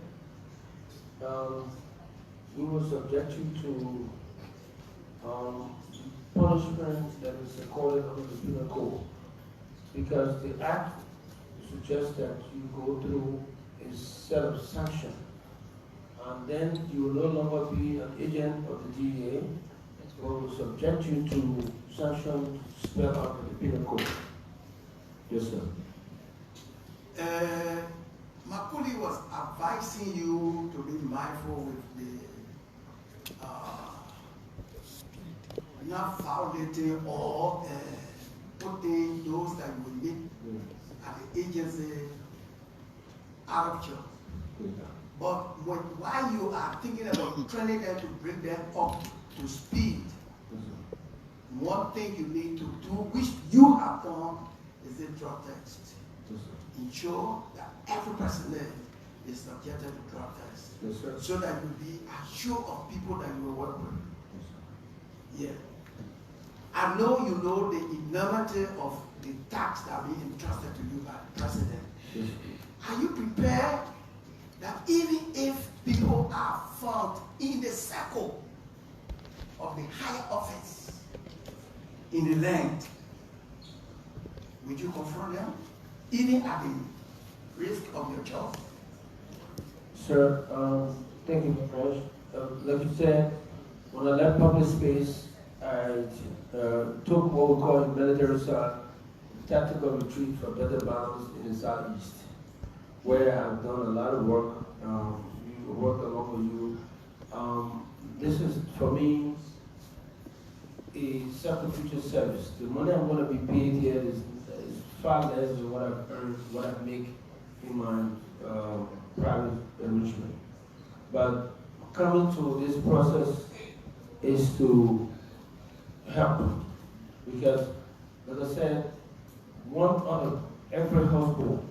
we will subject you to punishment that is accorded under the penal code. Because the act suggests that you go through a set of sanctions, and then you will no longer be an agent of the DEA, but will subject you to sanctions spelled out in the penal code. Yes, sir. Makuli was advising you to be mindful with the not violating or putting those that you will meet at the agency out of job. But while you are thinking about training them to bring them up to speed, one thing you need to do, which you have done, is a drug test. Ensure that every personnel is subjected to drug test, so that you'll be assured of people that you will work with. Yeah. I know you know the enormity of the tax that are being entrusted to you by the president. Are you prepared that even if people are found in the circle of the higher office in the land, would you confront them, even at the risk of your job? Sir, thank you very much. Like you said, when I left public space, I took what we call in military side tactical retreat for better balance in the southeast, where I've done a lot of work. We work along with you. This is for me a sacrificial service. The money I'm going to be paid here is far less than what I've earned, what I make in my private enrichment. But coming to this process is to help, because, as I said, one out of every household,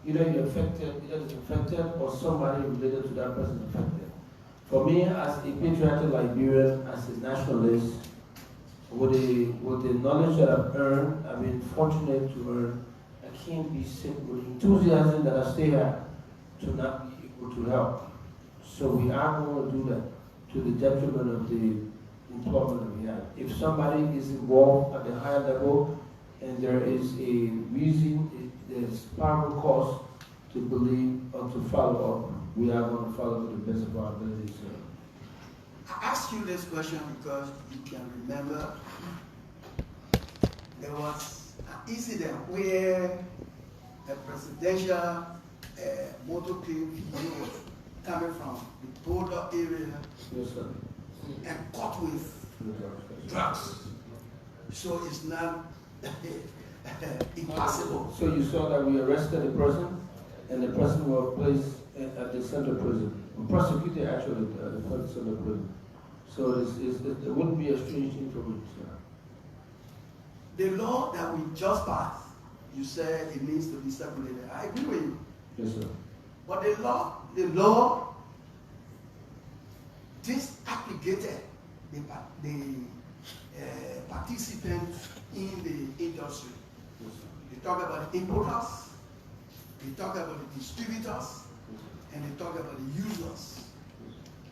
either you're affected, either it's affected, or somebody related to that person affected. For me, as a patriotic Liberian, as a nationalist, with the knowledge that I've earned, I've been fortunate to earn, I can't be sick with enthusiasm that I still have to not be able to help. So we are going to do that to the detriment of the employment that we have. If somebody is involved at the higher level and there is a reason, there's powerful cause to believe or to follow up, we are going to follow to the best of our abilities. I ask you this question because you can remember there was an incident where a presidential motorcade was coming from the border area, yes, sir, and caught with drugs. So it's not impossible. So you saw that we arrested the person, and the person was placed at the central prison. Prosecuted actually at the central prison. So it wouldn't be a strange thing for me, sir. The law that we just passed, you said it needs to be circulated. I agree with you. Yes, sir. But the law disaggregated the participants in the industry. They talk about the importers, they talk about the distributors, and they talk about the users.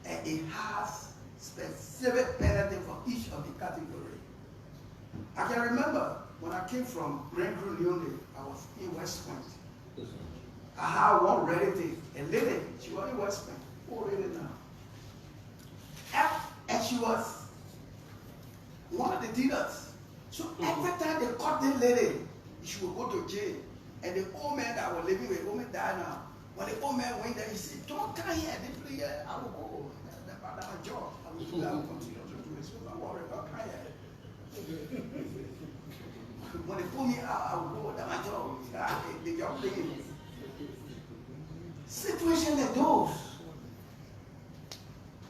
And it has specific penalty for each of the categories. I can remember when I came from Grand Cru Leone, I was in West Point. I had one relative, a lady, she was in West Point, already now. And she was one of the dealers. So every time they caught the lady, she would go to jail. And the old man that was living with, the old man died now. When the old man went there, he said, don't come here, they play here, I will go. That's my job. I will continue to do it. So don't worry about come here. When they pull me out, I will go. That's my job. They are playing. Situation like those.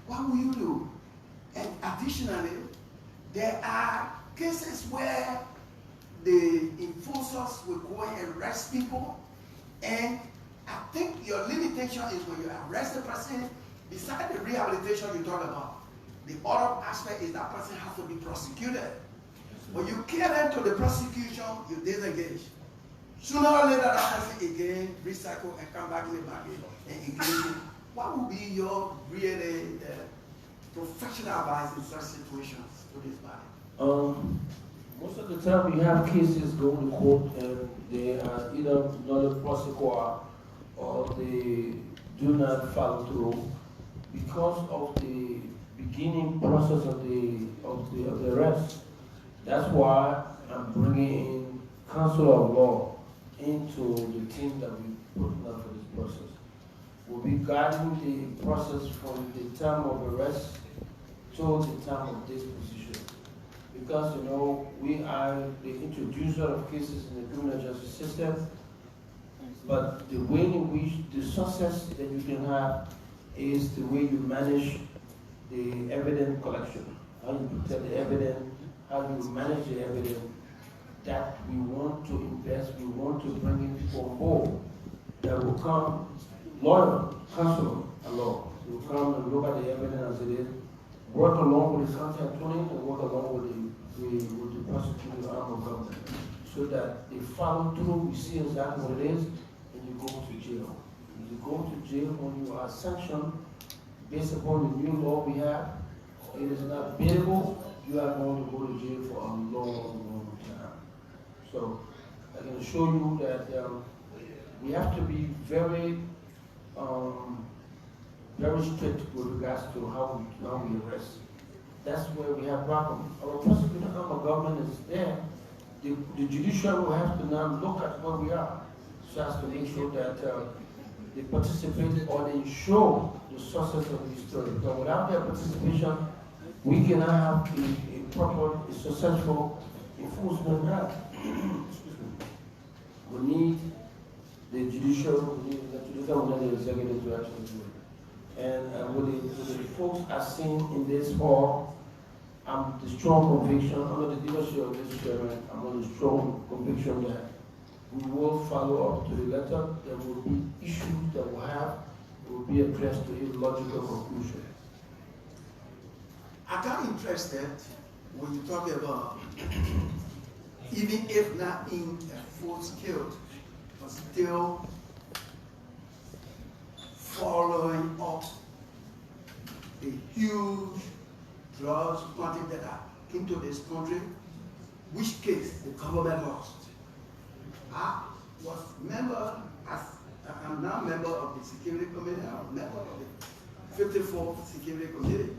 What will you do? And additionally, there are cases where the enforcers will go and arrest people, and I think your limitation is when you arrest the person, besides the rehabilitation you talk about, the other aspect is that person has to be prosecuted. When you kill them to the prosecution, you disengage. Sooner or later, that person again recycle and come back in the market and engage. What would be your really professional advice in such situations to this body? Most of the time we have cases going to court and they are either not a prosecutor or they do not follow through because of the beginning process of the arrest. That's why I'm bringing in counsel of law into the team that we put up for this process. We'll be guiding the process from the time of arrest to the time of disposition. Because, you know, we are the introducer of cases in the criminal justice system, but the way in which the success that you can have is the way you manage the evidence collection, how you protect the evidence, how you manage the evidence that we want to invest, we want to bring in people on board that will come, lawyer, counsel, and law. They will come and look at the evidence as it is, work along with the county attorney and work along with the prosecutor arm of government so that they follow through, we see exactly what it is, and you go to jail. You go to jail when you are sanctioned based upon the new law we have. It is not bailable, you are going to go to jail for a long time. So I can assure you that we have to be very strict with regards to how we arrest. That's where we have problems. Our prosecutor arm of government is there. The judiciary will have to now look at where we are so as to make sure that they participate or they ensure the success of the story. But without their participation, we cannot have a proper, successful enforcement act. We need the judiciary, we need the executive to actually do it. And with the folks I've seen in this hall, I'm the strong conviction, under the leadership of this chairman, I'm on the strong conviction that we will follow up to the letter. There will be issues that will be addressed to a logical conclusion. I got interested when you talk about even if not in a full scale, but still following up the huge drugs quantity that came to this country, which case the government lost. I was I'm now member of the Security Committee, I'm a member of the 54th Security Committee.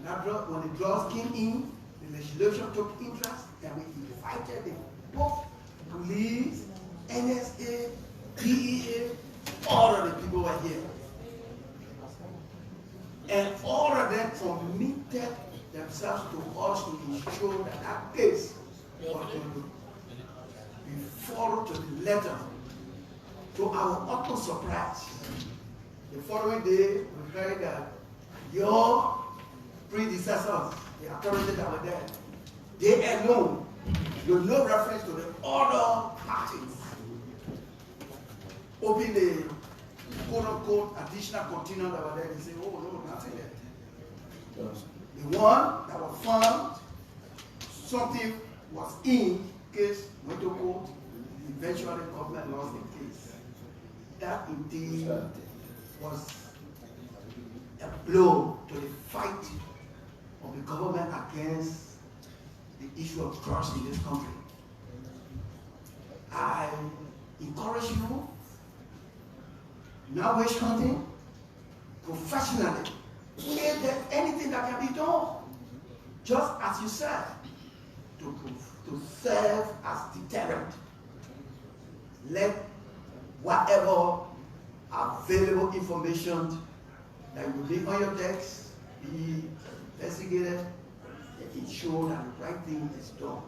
When the drugs came in, the legislation took interest, and we invited both police, NSA, DEA, all of the people were here. And all of them committed themselves to us to ensure that that case was going to be followed to the letter. To our utter surprise, the following day we heard that your predecessors, the authorities that were there, they alone, with no reference to the other parties, opened the quote-unquote additional container that were there, they say, oh no, nothing there. The one that was found, something was in case went to court, eventually the government lost the case. That indeed was a blow to the fight of the government against the issue of drugs in this country. I encourage you, now witch hunting, professionally, if there's anything that can be done, just as you said, to serve as deterrent. Let whatever available information that will be on your decks be investigated and ensure that the right thing is done.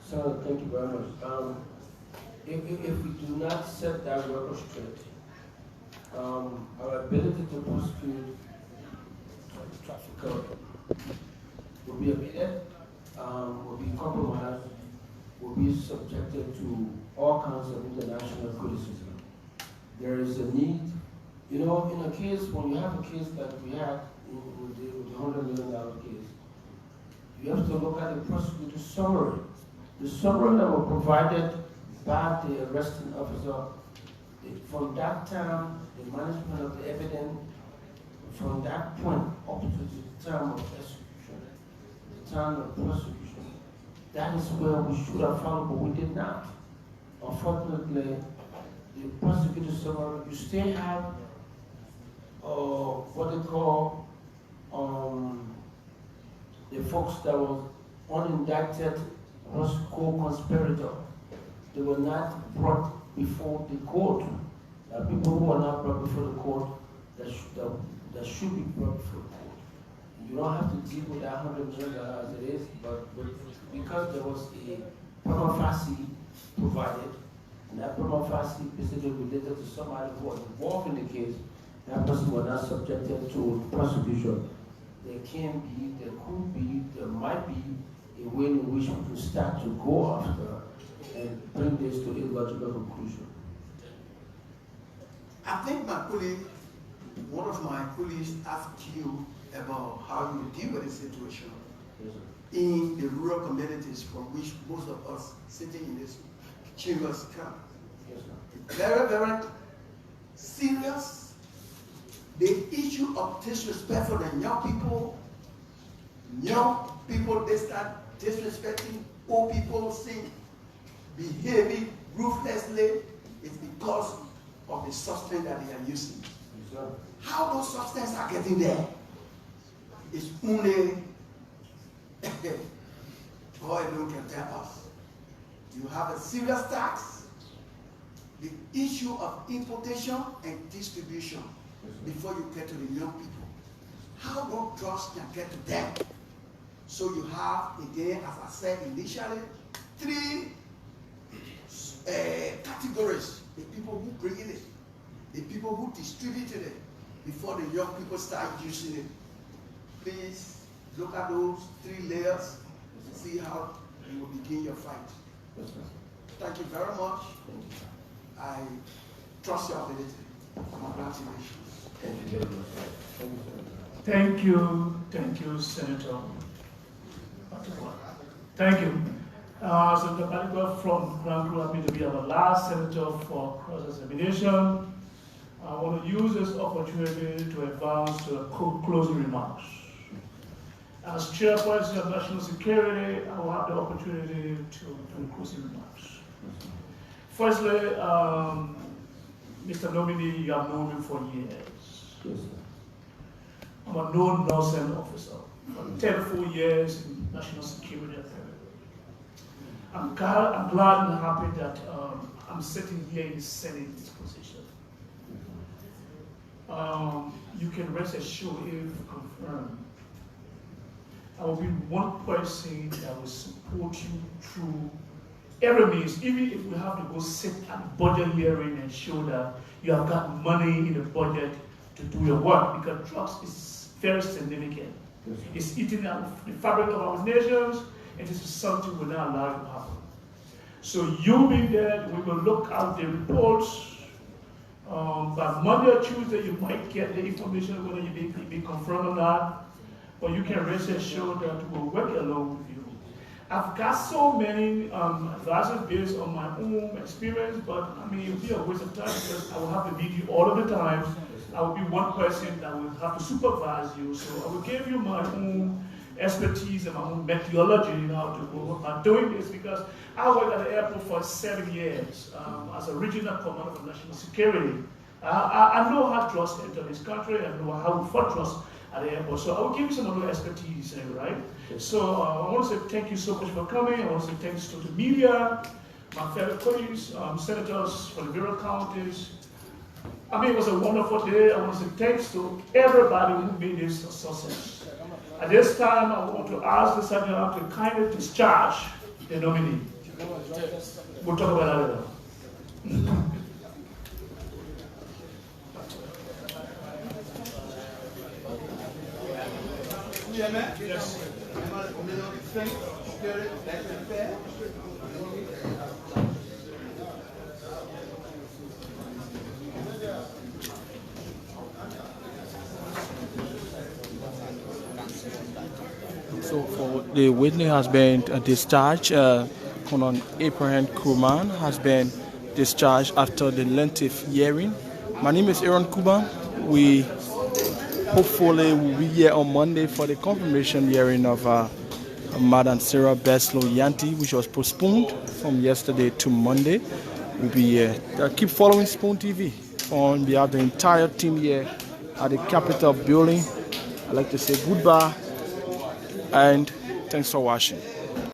Sir, thank you very much. If we do not set that record straight, our ability to prosecute trafficker will be abated, will be compromised, will be subjected to all kinds of international criticism. There is a need, you know, in a case, when you have a case that we had with the $100 million case, you have to look at the prosecutor's summary. The summary that was provided by the arresting officer, from that time, the management of the evidence, from that point up to the time of execution, the time of prosecution, that is where we should have followed, but we did not. Unfortunately, the prosecutor's summary, you still have what they call the folks that were unindicted co-conspirator. They were not brought before the court. People who are not brought before the court that should be brought before the court. You don't have to deal with that $100 million as it is, but because there was a prima facie provided, and that prima facie basically related to somebody who was involved in the case, that person was not subjected to prosecution. There can be, there could be, there might be a way in which we can start to go after and bring this to a logical conclusion. I think my colleague, one of my colleagues asked you about how you deal with the situation in the rural communities from which most of us sitting in this chambers come. Very, very serious. The issue of disrespect for the young people, they start disrespecting old people, behaving ruthlessly, is because of the substance that they are using. How those substances are getting there is only God alone can tell us. You have a serious tax, the issue of importation and distribution before you get to the young people. How those drugs can get to them? So you have, again, as I said initially, three categories: the people who bring it, the people who distributed it before the young people start using it. Please look at those three layers and see how you will begin your fight. Thank you very much. I trust your ability. Congratulations. Thank you, Senator. Thank you. Senator Balikwa from Grand Crew will be our last senator for cross-examination. I want to use this opportunity to advance to closing remarks. As Chairperson of National Security, I will have the opportunity to do closing remarks. Firstly, Mr. Nominee, you have known me for years. Yes, I'm a known Nelson officer for 34 years in National Security Authority. I'm glad and happy that I'm sitting here in the Senate in this position. You can rest assured, if confirmed, I will be one person that will support you through every means, even if we have to go sit at the budget hearing and show that you have got money in the budget to do your work, because drugs is very significant. Yes. It's eating out the fabric of our nations, and this is something we're not allowed to happen. So you being there, we will look at the reports By Monday or Tuesday, you might get the information whether you be confirmed or not, but you can rest assured that we'll work along with you. I've got so many advisors based on my own experience, but I mean, it would be a waste of time because I will have to meet you all of the time. I will be one person that will have to supervise you, so I will give you my own expertise and my own methodology in how to go about doing this because I worked at the airport for 7 years as a regional commander for national security. I know how drugs enter this country. I know how we fight drugs at the airport. So I will give you some other expertise, right? So I want to say thank you so much for coming. I want to say thanks to the media, my fellow colleagues, senators for the various counties. I mean, it was a wonderful day. I want to say thanks to everybody who made this a success. At this time, I want to ask the Secretary to kindly discharge the nominee. We'll talk about that later. Yes. So for the witness has been discharged. Colonel Abe Kromah has been discharged after the lengthy hearing. My name is Abe Kromah. We hopefully will be here on Monday for the confirmation hearing of Madam Sarah Beslow Yanti, which was postponed from yesterday to Monday. We'll be here. Keep following Spoon TV on behalf of the entire team here at the Capitol building. I'd like to say goodbye and thanks for watching.